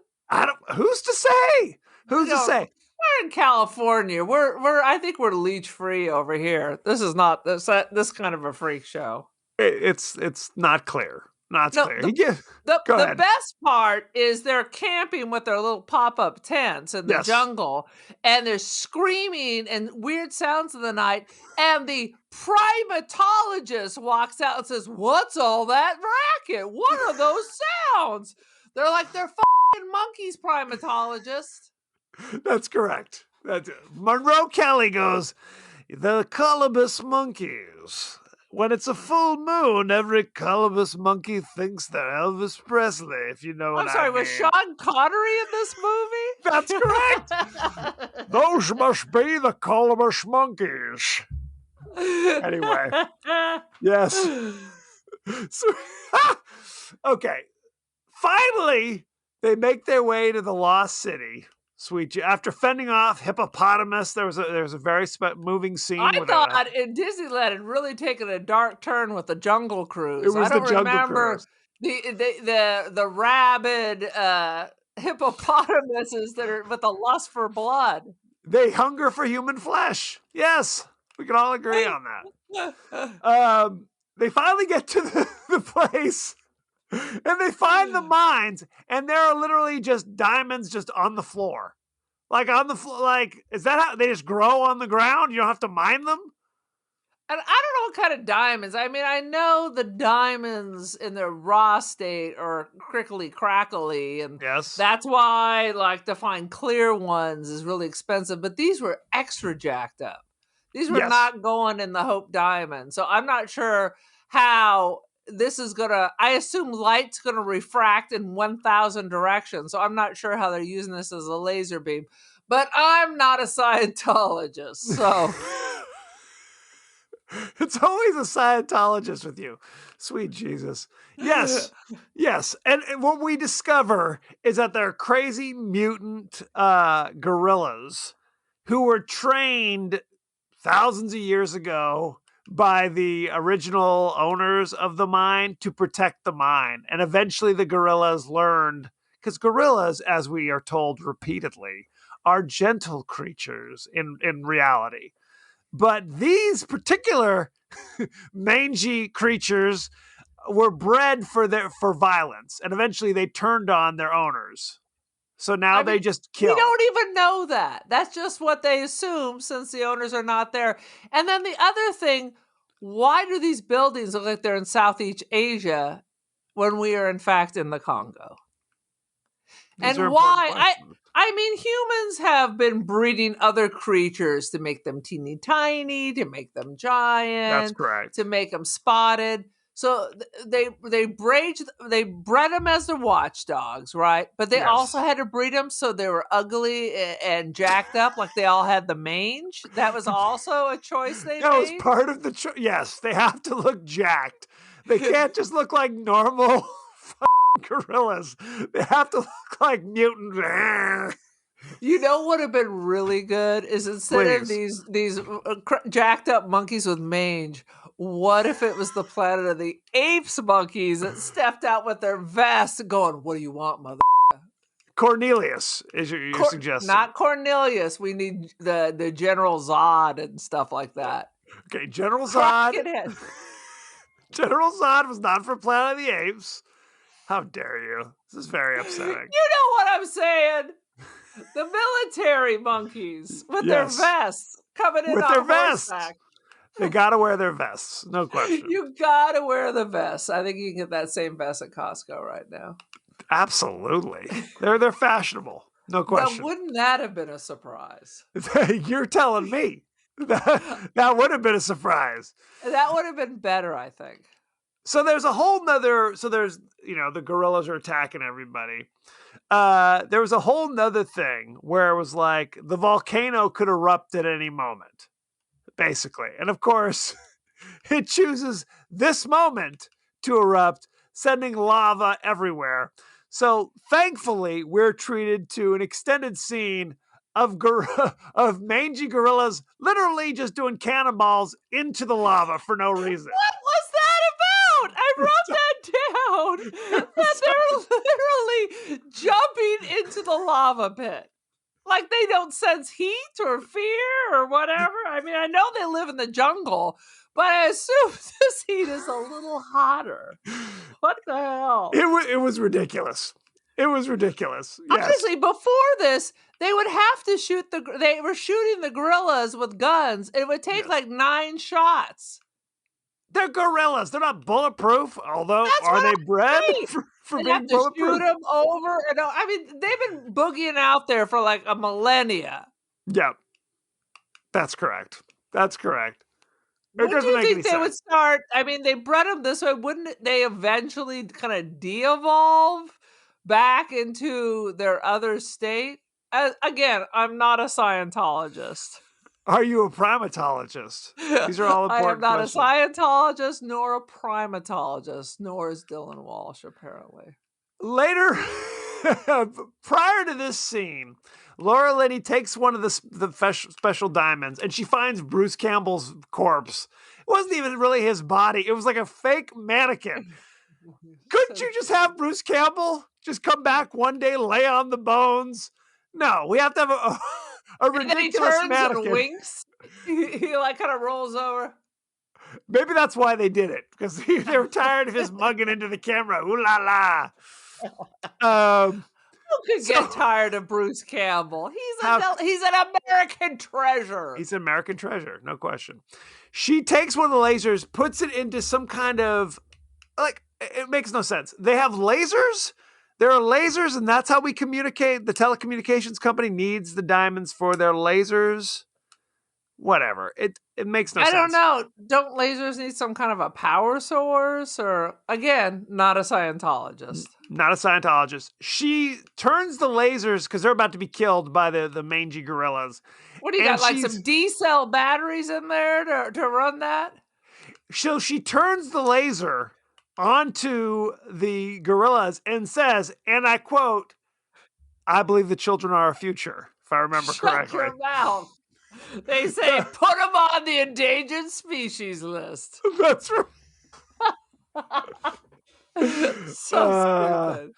Who's to say? Who's to say? We're in California. I think we're leech free over here. This is not this kind of a freak show. It's not clear. Not clear. The best part is they're camping with their little pop-up tents in the jungle, and they're screaming and weird sounds in the night, and the primatologist walks out and says, "What's all that racket? What are those sounds?" They're like, they're fucking monkeys, primatologist. That's correct. Monroe Kelly goes, the colobus monkeys. When it's a full moon, every colobus monkey thinks they're Elvis Presley, if you know what I mean. I'm sorry, was Sean Connery in this movie? That's correct. Those must be the colobus monkeys. Anyway. Yes. Okay. Finally, they make their way to the Lost City. Sweet. After fending off hippopotamus, there was a very moving scene. I thought in Disneyland had really taken a dark turn with the Jungle Cruise. It was I don't the Jungle remember Cruise. the rabid hippopotamuses that are with a lust for blood. They hunger for human flesh. Yes, we can all agree on that. They finally get to the place. And they find the mines, and there are literally just diamonds just on the floor. Like on the floor, like, is that how they just grow on the ground? You don't have to mine them? And I don't know what kind of diamonds. I mean, I know the diamonds in their raw state are crickly crackly, and that's why, like, to find clear ones is really expensive. But these were extra jacked up. These were not going in the Hope Diamond. So I'm not sure how this is I assume light's gonna refract in 1,000 directions. So I'm not sure how they're using this as a laser beam. But I'm not a Scientologist, so it's always a Scientologist with you. Sweet Jesus. Yes. Yes. And what we discover is that they're crazy mutant gorillas who were trained thousands of years ago by the original owners of the mine to protect the mine. And eventually the gorillas learned, because gorillas, as we are told repeatedly, are gentle creatures in reality. But these particular mangy creatures were bred for violence, and eventually they turned on their owners. So now they just kill. We don't even know that. That's just what they assume since the owners are not there. And then the other thing, why do these buildings look like they're in Southeast Asia when we are in fact in the Congo? And why? I mean, humans have been breeding other creatures to make them teeny tiny, to make them giant. That's correct. To make them spotted. So they bred them as their watchdogs, right? But they also had to breed them so they were ugly and jacked up, like they all had the mange. That was also a choice they made. That was part of the choice. Yes, they have to look jacked. They can't just look like normal gorillas. They have to look like mutant. You know what would have been really good is instead of Please. these jacked up monkeys with mange, what if it was the Planet of the Apes monkeys that stepped out with their vests going, "What do you want, mother?" Cornelius is you're suggesting. Not Cornelius. We need the General Zod and stuff like that. Okay, General Zod. Crockett head. General Zod was not for Planet of the Apes. How dare you? This is very upsetting. You know what I'm saying? The military monkeys with their Yes. vests coming in With on their vests. horseback. They gotta wear their vests, no question. You gotta wear the vest. I think you can get that same vest at Costco right now. Absolutely. They're fashionable. No question. Now, wouldn't that have been a surprise? You're telling me. That would have been a surprise. That would have been better, I think. So there's a whole nother, the gorillas are attacking everybody. There was a whole nother thing where it was like the volcano could erupt at any moment, basically. And of course, it chooses this moment to erupt, sending lava everywhere. So thankfully, we're treated to an extended scene of of mangy gorillas literally just doing cannonballs into the lava for no reason. What was that about? I wrote that down. That they're literally jumping into the lava pit. Like they don't sense heat or fear or whatever. I mean, I know they live in the jungle, but I assume this heat is a little hotter. What the hell? It was ridiculous. It was ridiculous. Yes. Honestly, before this, they would have to they were shooting the gorillas with guns. It would take like 9 shots. They're gorillas. They're not bulletproof. Although, That's are what they I'm bred saying. for They being have to bulletproof? shoot them over and over. I mean, they've been boogieing out there for like a millennia. Yep. That's correct. That's correct. It When do doesn't you make think any they sense. would start? I mean, they bred them this way. Wouldn't they eventually kind of de-evolve back into their other state? Again, I'm not a Scientologist. Are you a primatologist? These are all important I am not questions. a Scientologist nor a primatologist, nor is Dylan Walsh, apparently. Later, prior to this scene, Laura Linney takes one of the special diamonds and she finds Bruce Campbell's corpse. It wasn't even really his body. It was like a fake mannequin. Couldn't you just have Bruce Campbell just come back one day, lay on the bones? No, we have to have a ridiculous And then he turns mannequin. and winks. He like kind of rolls over. Maybe that's why they did it, because they were tired of his mugging into the camera. Ooh la la. Who could get tired of Bruce Campbell? He's an American treasure. He's an American treasure, no question. She takes one of the lasers, puts it into some kind of, like, it makes no sense. They have lasers? There are lasers, and that's how we communicate. The telecommunications company needs the diamonds for their lasers. Whatever. It makes no sense. I don't know. Don't lasers need some kind of a power source? Or, again, not a Scientologist. Not a Scientologist. She turns the lasers, because they're about to be killed by the mangy gorillas. What do you got, like some D-cell batteries in there to run that? So she turns the laser onto the gorillas and says, and I quote, "I believe the children are our future," if I remember correctly. Shut your mouth. They say, put them on the endangered species list. That's right. So stupid.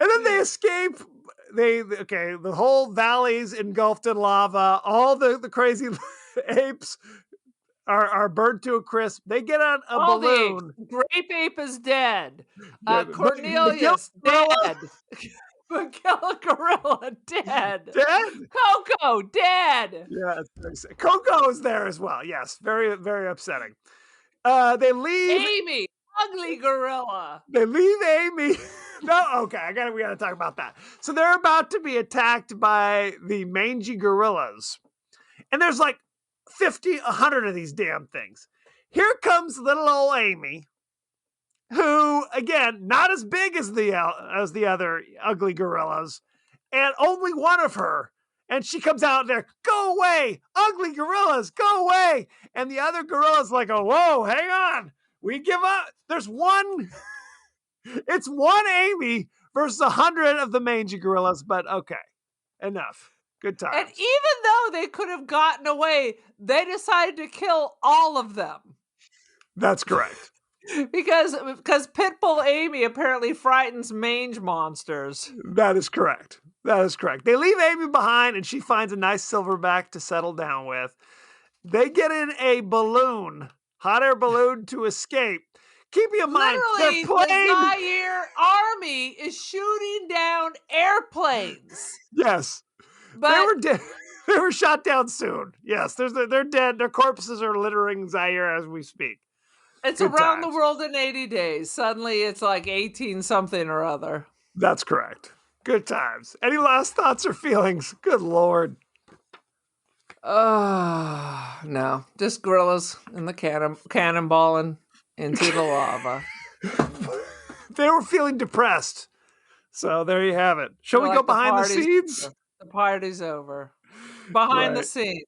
And then they escape. The whole valley's engulfed in lava. All the crazy apes are burned to a crisp. They get on a balloon. Grape ape is dead. Yeah, Cornelius dead. Magilla gorilla dead. Dead? Coco dead. Yeah, it's very sad. Coco is there as well. Yes, very, very upsetting. They leave Amy, ugly gorilla. They leave Amy. No, okay, we gotta talk about that. So they're about to be attacked by the mangy gorillas. And there's like 50, 100 of these damn things. Here comes little old Amy, who, again, not as big as the other ugly gorillas, and only one of her. And she comes out there, "Go away, ugly gorillas, go away!" And the other gorillas like, "Oh, whoa, hang on, we give up." There's one It's one Amy versus 100 of the mangy gorillas, but okay. Enough. Good times. And even though they could have gotten away, they decided to kill all of them. That's correct. because Pitbull Amy apparently frightens mange monsters. That is correct. That is correct. They leave Amy behind and she finds a nice silverback to settle down with. They get in a balloon, hot air balloon, to escape. Keep in mind, Literally, they're playing. the Zaire army is shooting down airplanes. Yes. But they were shot down soon. Yes, they're dead. Their corpses are littering Zaire as we speak. It's Good around times. the world in 80 days. Suddenly it's like 18 something or other. That's correct. Good times. Any last thoughts or feelings? Good Lord. No. Just gorillas in the cannonballing into the lava. They were feeling depressed. So there you have it. Shall we go behind the scenes? The party's over. Behind the Right. scenes.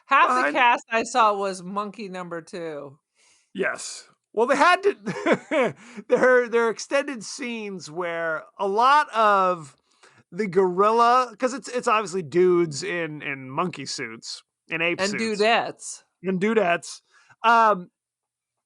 Half the cast I saw was monkey number 2. Yes. Well, they had to. there are extended scenes where a lot of the gorilla, because it's obviously dudes in monkey suits, in ape And suits, dudettes.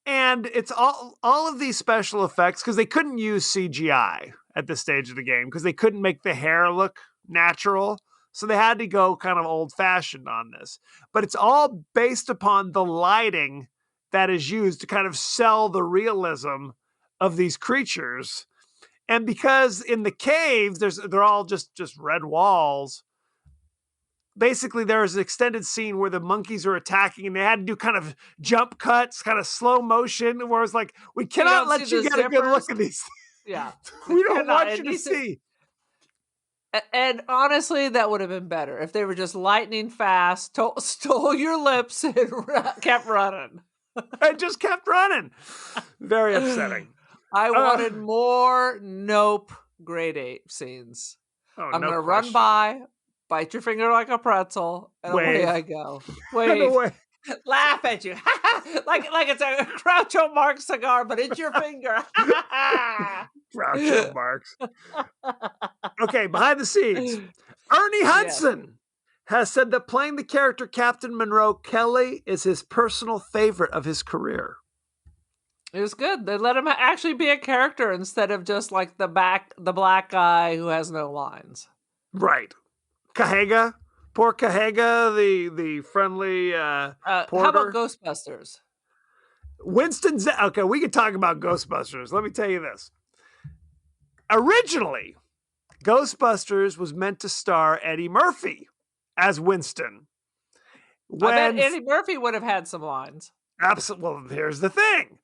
and it's all of these special effects because they couldn't use CGI at this stage of the game because they couldn't make the hair look natural. So they had to go kind of old fashioned on this. But it's all based upon the lighting that is used to kind of sell the realism of these creatures. And because in the caves, they're all just red walls. Basically, there's an extended scene where the monkeys are attacking and they had to do kind of jump cuts, kind of slow motion, where it's like, we cannot let you get a good look at these. Yeah. We don't want you to see. And honestly, that would have been better if they were just lightning fast, stole your lips, and kept running. I just kept running. Very upsetting. I wanted more Nope grade 8 scenes. I'm going to run by, bite your finger like a pretzel, and away I go. Wave. Laugh at you. like it's a Groucho Marx cigar, but it's your finger. Groucho Marx. Okay, behind the scenes. Ernie Hudson has said that playing the character Captain Monroe Kelly is his personal favorite of his career. It was good. They let him actually be a character instead of just like the black guy who has no lines. Right. Kahega. Poor Kahega, the friendly porter. How about Ghostbusters? Okay, we can talk about Ghostbusters. Let me tell you this. Originally, Ghostbusters was meant to star Eddie Murphy as Winston. I bet Eddie Murphy would have had some lines. Absolutely. Well, here's the thing.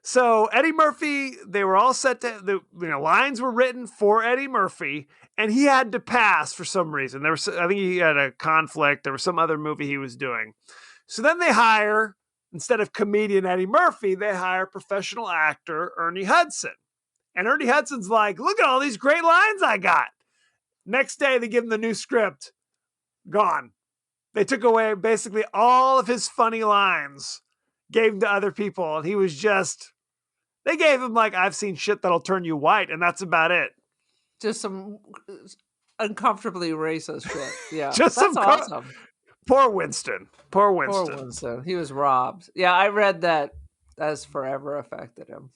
So Eddie Murphy, they were all set to lines were written for Eddie Murphy, and he had to pass for some reason. I think he had a conflict. There was some other movie he was doing. So then they hire, instead of comedian Eddie Murphy, they hire professional actor Ernie Hudson. And Ernie Hudson's like, look at all these great lines I got. Next day, they give him the new script. Gone. They took away basically all of his funny lines, gave them to other people, and he was they gave him like, I've seen shit that'll turn you white, and that's about it. Just some uncomfortably racist shit. Yeah. That's awesome. Poor Winston. Poor Winston. He was robbed. Yeah, I read that has forever affected him.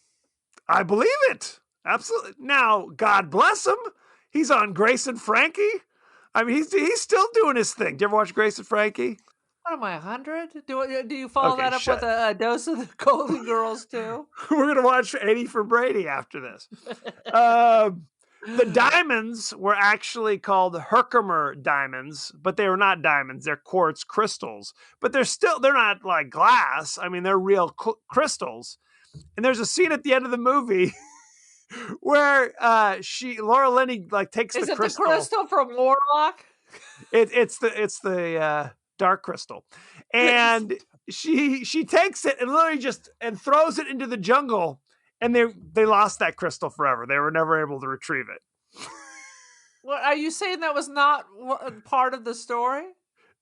I believe it. Absolutely. Now, God bless him. He's on Grace and Frankie. I mean, he's still doing his thing. Do you ever watch Grace and Frankie? What am I, 100? Do you follow that up with a dose of the Golden Girls too? We're going to watch 80 for Brady after this. The diamonds were actually called Herkimer diamonds, but they were not diamonds. They're quartz crystals. But they're not like glass. I mean, they're real crystals. And there's a scene at the end of the movie where Laura Linney takes the crystal. Is it the crystal from Warlock? It's the dark crystal, and she takes it and literally and throws it into the jungle, and they lost that crystal forever. They were never able to retrieve it. Well, are you saying that was not part of the story?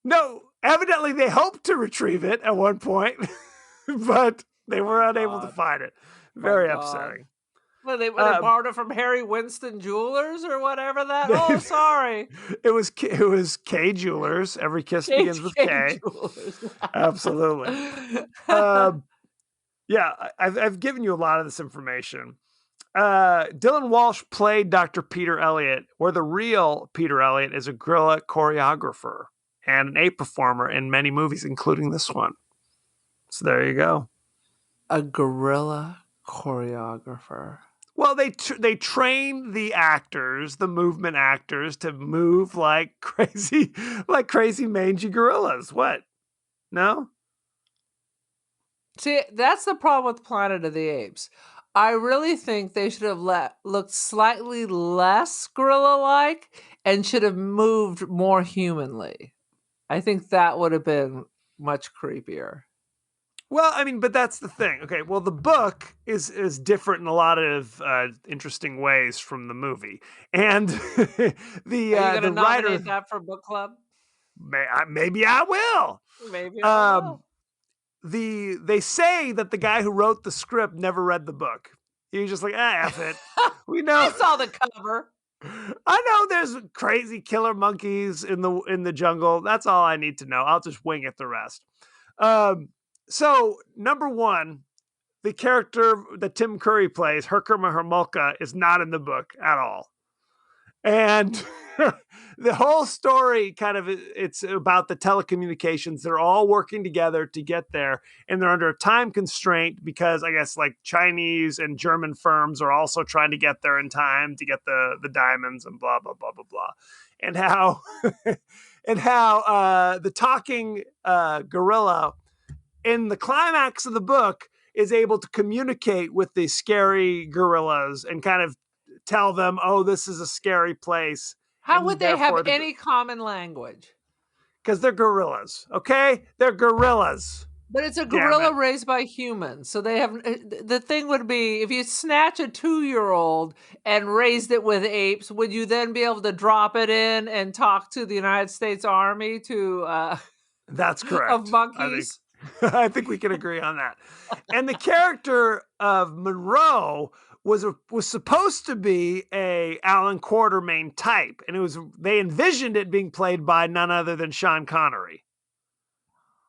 No, evidently they hoped to retrieve it at one point, but they were unable to find it. Very upsetting. Well, they would have borrowed it from Harry Winston Jewelers or whatever that. Oh, sorry. It was K Jewelers. Every kiss begins with K. Jewelers. Absolutely. Yeah, I've given you a lot of this information. Dylan Walsh played Dr. Peter Elliott, where the real Peter Elliott is a gorilla choreographer and an ape performer in many movies, including this one. So there you go. A gorilla choreographer. Well, they train the actors, the movement actors, to move like crazy mangy gorillas. What? No? See, that's the problem with Planet of the Apes. I really think they should have looked slightly less gorilla-like and should have moved more humanly. I think that would have been much creepier. Well, I mean, but that's the thing. Okay, well, the book is different in a lot of interesting ways from the movie, and Are you going to nominate that for book club? Maybe I will. Maybe I will. They say that the guy who wrote the script never read the book. He was just like, F it. We know. I saw the cover. I know there's crazy killer monkeys in the jungle. That's all I need to know. I'll just wing it the rest. So number one, the character that Tim Curry plays, Herkimer Hermolka, is not in the book at all. And the whole story it's about the telecommunications. They're all working together to get there, and they're under a time constraint because I guess like Chinese and German firms are also trying to get there in time to get the diamonds and blah, blah, blah, blah, blah. And how, the talking gorilla in the climax of the book is able to communicate with the scary gorillas and kind of tell them, oh, this is a scary place. How would they have any common language? Because they're gorillas, okay? They're gorillas. But it's a gorilla raised by humans. So they have, the thing would be, if you snatch a 2-year-old and raised it with apes, would you then be able to drop it in and talk to the United States Army That's correct. of monkeys? I think we can agree on that. And the character of Monroe was supposed to be a Alan Quatermain type, and they envisioned it being played by none other than Sean Connery.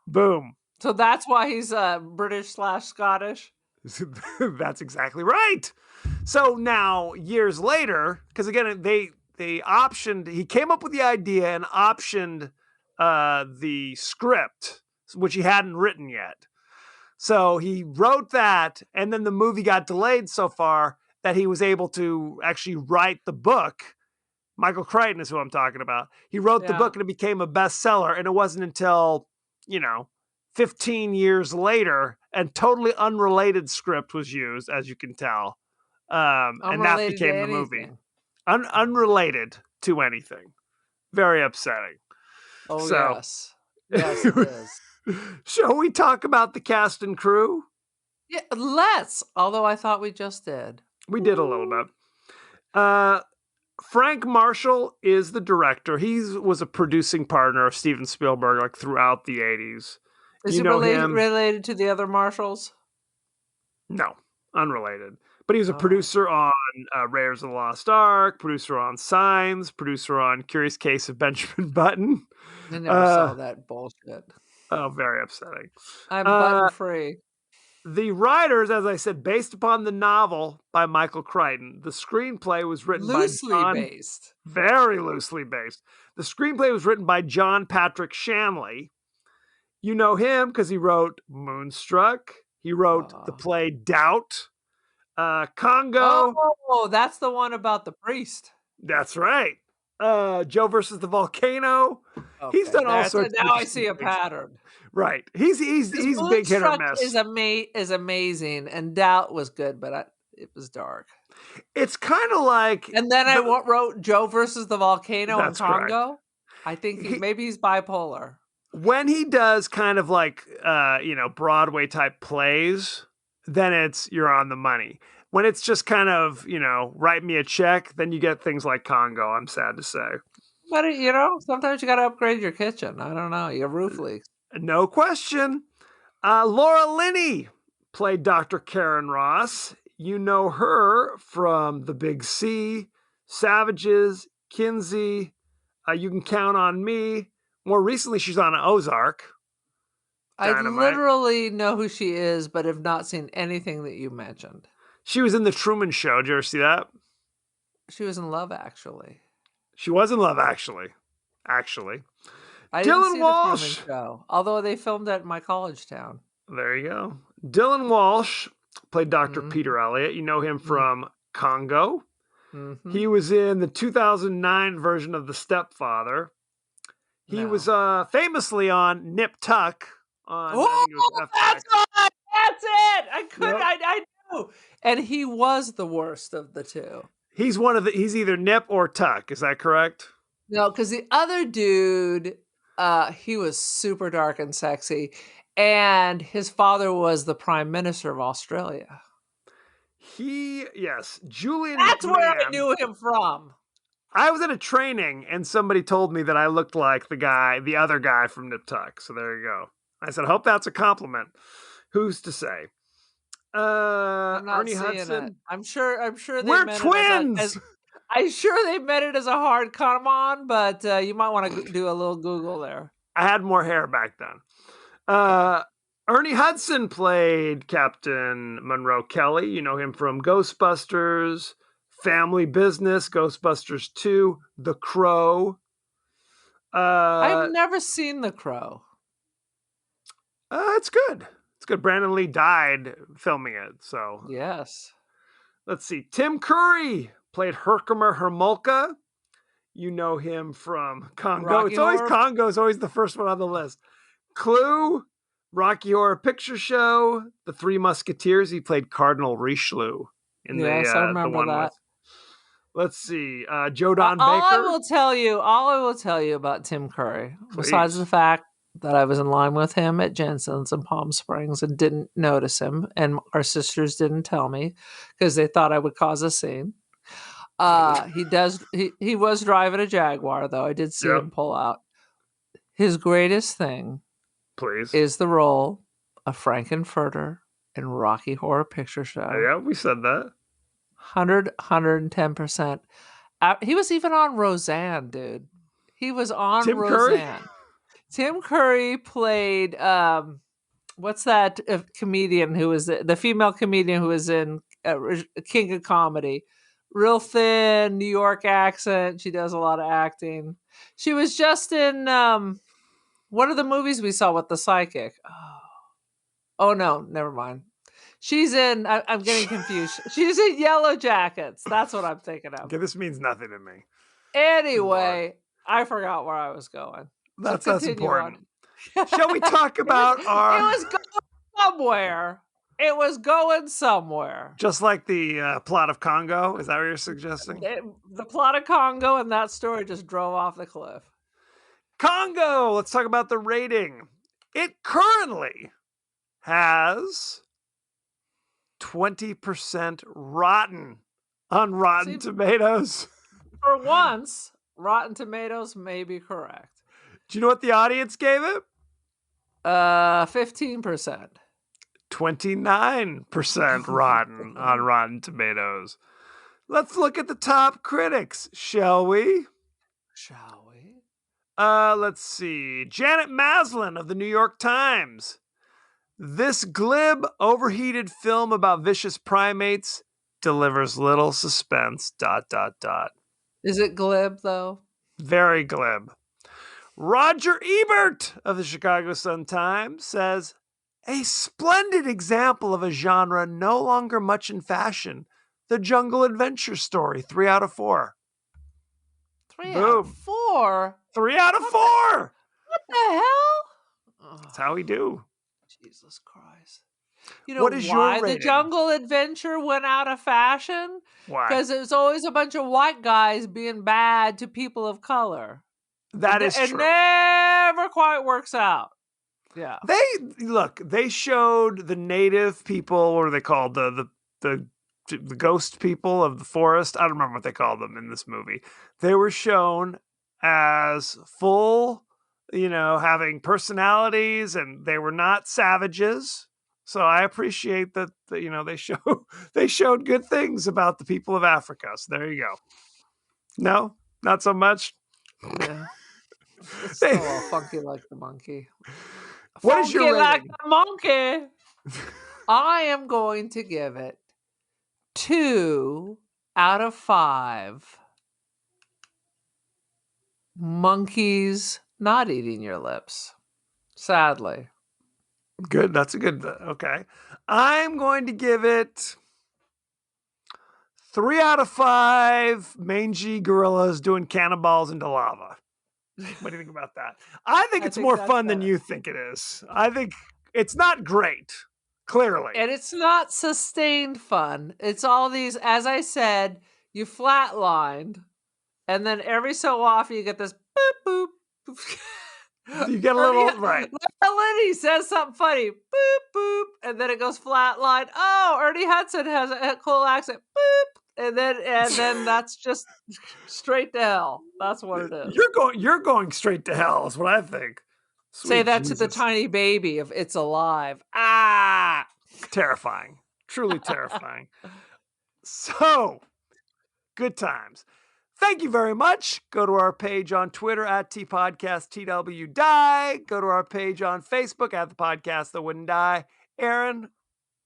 Boom. So that's why he's British/Scottish. That's exactly right. So now years later, because again they optioned, he came up with the idea and optioned the script, which he hadn't written yet. So he wrote that, and then the movie got delayed so far that he was able to actually write the book. Michael Crichton is who I'm talking about. He wrote the book and it became a bestseller, and it wasn't until, 15 years later, and totally unrelated script was used, as you can tell. And that became the movie. Unrelated to anything. Very upsetting. Oh, yes. Yes, it is. Shall we talk about the cast and crew? Yeah, let's. Although I thought we just did. We did a little bit. Frank Marshall is the director. He was a producing partner of Steven Spielberg throughout the 80s. Is he related to the other Marshalls? No, unrelated. But he was a producer on Raiders of the Lost Ark, producer on Signs, producer on Curious Case of Benjamin Button. I never saw that bullshit. Oh, very upsetting. I'm button free. The writers, as I said, based upon the novel by Michael Crichton. The screenplay was written based. Very loosely based. The screenplay was written by John Patrick Shanley. You know him because he wrote Moonstruck. He wrote the play Doubt. Congo. Oh, that's the one about the priest. That's right. Joe versus the Volcano. Okay, he's done all sorts. Now I see a pattern. Right. He's big hit or miss. Is amazing, and Doubt was good, but it was dark. It's kind of like. And then I wrote Joe versus the Volcano in Congo. Correct. I think maybe he's bipolar. When he does kind of like Broadway type plays, then you're on the money. When it's just kind of, write me a check, then you get things like Congo, I'm sad to say. But, sometimes you got to upgrade your kitchen. I don't know. You have roof leaks. No question. Laura Linney played Dr. Karen Ross. You know her from The Big C, Savages, Kinsey, You Can Count on Me. More recently, she's on Ozark. I Dynamite. literally know who she is, but have not seen anything that you mentioned. She was in The Truman Show. Did you ever see that? She was in Love, Actually. She was in Love, actually. Actually. I didn't Dylan see the Truman Walsh. Show, although they filmed at my college town. There you go. Dylan Walsh played Dr. Mhm. Peter Elliott. You know him from Congo. Mhm. He was in the 2009 version of The Stepfather. He No. was famously on Nip Tuck on, I Oh, think it was FX. that's right! That's it! I couldn't. Yep. I knew. And he was the worst of the two. He's either Nip or Tuck. Is that correct? No, because the other dude, he was super dark and sexy, and his father was the Prime Minister of Australia. Yes, Julian That's where I McMahon. knew him from. I was at a training and somebody told me that I looked like the other guy from Nip Tuck. So there you go. I said, hope that's a compliment. Who's to say? I'm not Ernie seeing Hudson. it. I'm sure they We're meant twins. it as I'm sure they meant it as a hard come on, but you might want to do a little Google there. I had more hair back then. Ernie Hudson played Captain Monroe Kelly. You know him from Ghostbusters, Family Business, Ghostbusters 2, The Crow. I've never seen The Crow. It's good. It's good. Brandon Lee died filming it. So Yes. let's see. Tim Curry played Herkimer Hermolka. You know him from Congo. Rocky It's always Horror. Congo is always the first one on the list. Clue, Rocky Horror Picture Show, The Three Musketeers. He played Cardinal Richelieu in Yes, I remember one that. with. Let's see, Joe Don All I Baker. will tell you about Tim Curry, besides Please. the fact that I was in line with him at Jensen's in Palm Springs and didn't notice him, and our sisters didn't tell me because they thought I would cause a scene. He was driving a Jaguar, though. I did see Yep. him pull out. His greatest thing Please. is the role of Frankenfurter in Rocky Horror Picture Show. Yeah, we said that. 110%. He was even on Roseanne, dude. He was on Tim Curry? Roseanne. Tim Curry played what's that comedian who was the female comedian who was in King of Comedy? Real thin New York accent. She does a lot of acting. She was just in one of the movies we saw with the psychic. Oh no, never mind. She's in. I'm getting confused. She's in Yellow Jackets. That's what I'm thinking of. Okay, this means nothing to me. Anyway, I forgot where I was going. That's continue important. Shall we talk about our? It was going somewhere. It was going somewhere. Just like the plot of Congo. Is that what you're suggesting? The plot of Congo and that story just drove off the cliff. Congo. Let's talk about the rating. It currently has 20% rotten on Rotten Tomatoes. For once, Rotten Tomatoes may be correct. Do you know what the audience gave it? 15%. 29% rotten on Rotten Tomatoes. Let's look at the top critics, shall we? Shall we? Let's see. Janet Maslin of the New York Times. This glib, overheated film about vicious primates delivers little suspense. ... Is it glib, though? Very glib. Roger Ebert of the Chicago Sun-Times says, a splendid example of a genre no longer much in fashion. The Jungle Adventure Story, 3 out of 4. 3 out of 4? 3 out of 4! What the hell? That's how we do. Jesus Christ. You know What is your why the rating? Jungle Adventure went out of fashion? Why? Because it was always a bunch of white guys being bad to people of color. That is It true. never quite works out. Yeah. They showed the native people, what are they called? The ghost people of the forest. I don't remember what they called them in this movie. They were shown as full, having personalities, and they were not savages. So I appreciate that, they showed good things about the people of Africa. So there you go. No, not so much. Yeah. It's They- still all funky like the monkey. What is your Funky like rating? the monkey. I am going to give it 2 out of 5 monkeys not eating your lips. Sadly. Good. That's a good. Okay. I'm going to give it 3 out of 5 mangy gorillas doing cannonballs into lava. What do you think about that? I think I it's think more that's fun than better. you think it is. I think it's not great, clearly. And it's not sustained fun. It's all these, as I said, you flatlined, and then every so often you get this boop boop. You get a Or little, right. Lenny says something funny, boop boop, and then it goes flatline. Oh, Ernie Hudson has a cool accent, boop, and then that's just straight to hell. That's what it is. You're going straight to hell, is what I think. Say Sweet that to the Jesus. tiny baby if it's alive. Ah. Terrifying. Truly terrifying. So, good times. Thank you very much. Go to our page on Twitter at TPodcastTWDie. Go to our page on Facebook at the podcast that wouldn't die. Aaron,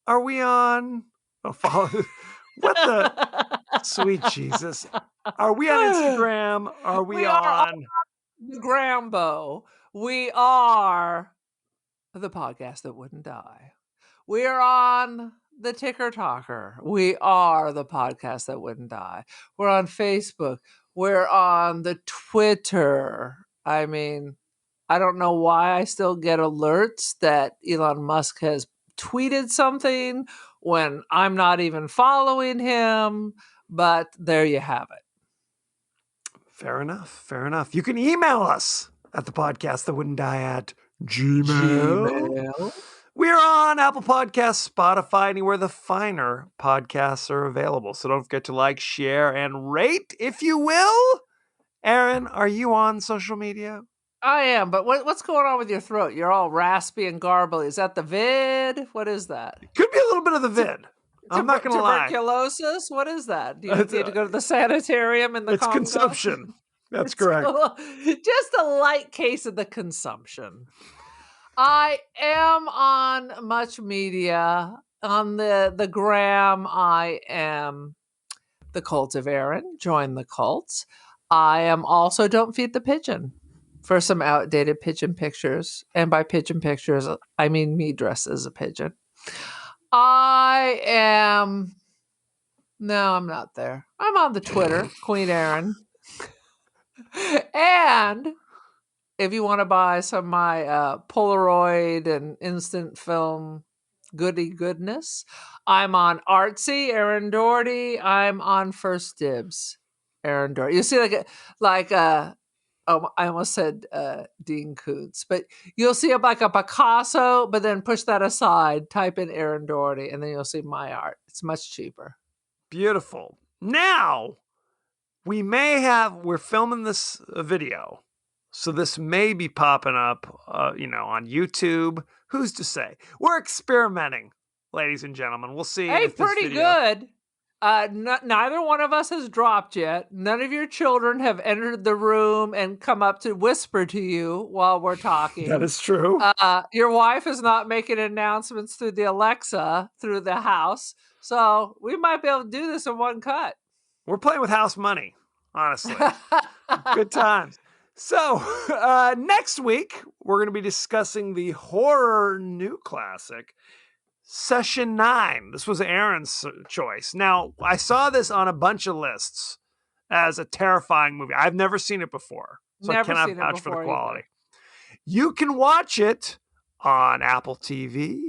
are we on? Oh, follow. What the sweet Jesus? Are we on Instagram? Are we are on the Grambo. We are the podcast that wouldn't die. We are on the Ticker Talker. We are the podcast that wouldn't die. We're on Facebook. We're on the Twitter. I mean, I don't know why I still get alerts that Elon Musk has tweeted something when I'm not even following him, but there you have it. Fair enough. Fair enough. You can email us at the podcast that wouldn't die at Gmail. We're on Apple Podcasts, Spotify, anywhere the finer podcasts are available. So don't forget to like, share, and rate, if you will. Aaron, are you on social media? I am, but what's going on with your throat? You're all raspy and garbly. Is that the vid? What is that? Could be a little bit of the vid. I'm not going to lie. Tuberculosis? What is that? Do you need to go to the sanitarium in the It's Congo? consumption. That's correct. Just a light case of the consumption. I am on much media. On the gram, I am the Cult of Aaron. Join the cult. I am also Don't Feed the Pigeon for some outdated pigeon pictures. And by pigeon pictures, I mean me dressed as a pigeon. I am... No, I'm not there. I'm on the Twitter, Queen Aaron. And if you want to buy some of my Polaroid and instant film goody goodness, I'm on Artsy, Aaron Doherty. I'm on First Dibs, Aaron Doherty. You see, oh, I almost said Dean Koontz, but you'll see like a Picasso, but then push that aside, type in Aaron Doherty, and then you'll see my art. It's much cheaper. Beautiful. Now, we're filming this video, so this may be popping up, on YouTube. Who's to say? We're experimenting, ladies and gentlemen. We'll see. Hey, if this pretty video... good. Neither one of us has dropped yet. None of your children have entered the room and come up to whisper to you while we're talking. That is true. Your wife is not making announcements through the Alexa through the house. So we might be able to do this in one cut. We're playing with house money, honestly. Good times. So, next week, we're going to be discussing the horror new classic, Session 9. This was Aaron's choice. Now, I saw this on a bunch of lists as a terrifying movie. I've never seen it before, so I cannot vouch for the quality. You can watch it on Apple TV.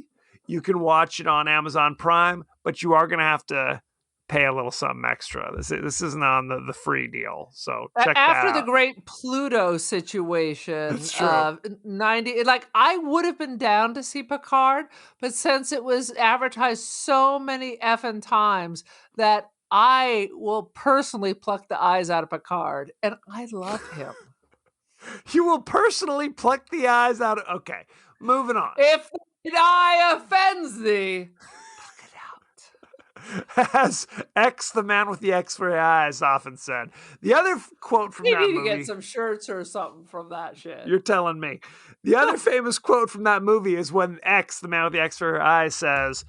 You can watch it on Amazon Prime, but you are going to have to pay a little something extra. This isn't on the free deal, so check that out. After the great Pluto situation, That's true. 90, like I would have been down to see Picard, but since it was advertised so many effing times that I will personally pluck the eyes out of Picard, and I love him. You will personally pluck the eyes out of... Okay, moving on. If the eye offends thee, boy. Pluck it out. As X, the man with the X-ray eyes, often said. The other quote from We that need to movie. get some shirts or something from that shit. You're telling me. The other famous quote from that movie is when X, the man with the X-ray eyes, says,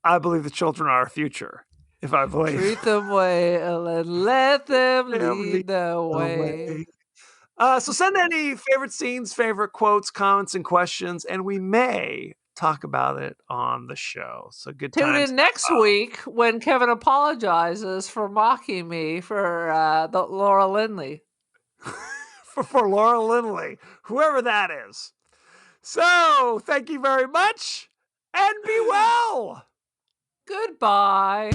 "I believe the children are our future. If I believe, Treat them well and let them them lead the way. So send any favorite scenes, favorite quotes, comments, and questions, and we may talk about it on the show. So good Tune times. in next week when Kevin apologizes for mocking me for the Laura Lindley. for Laura Lindley, whoever that is. So thank you very much, and be well. Goodbye.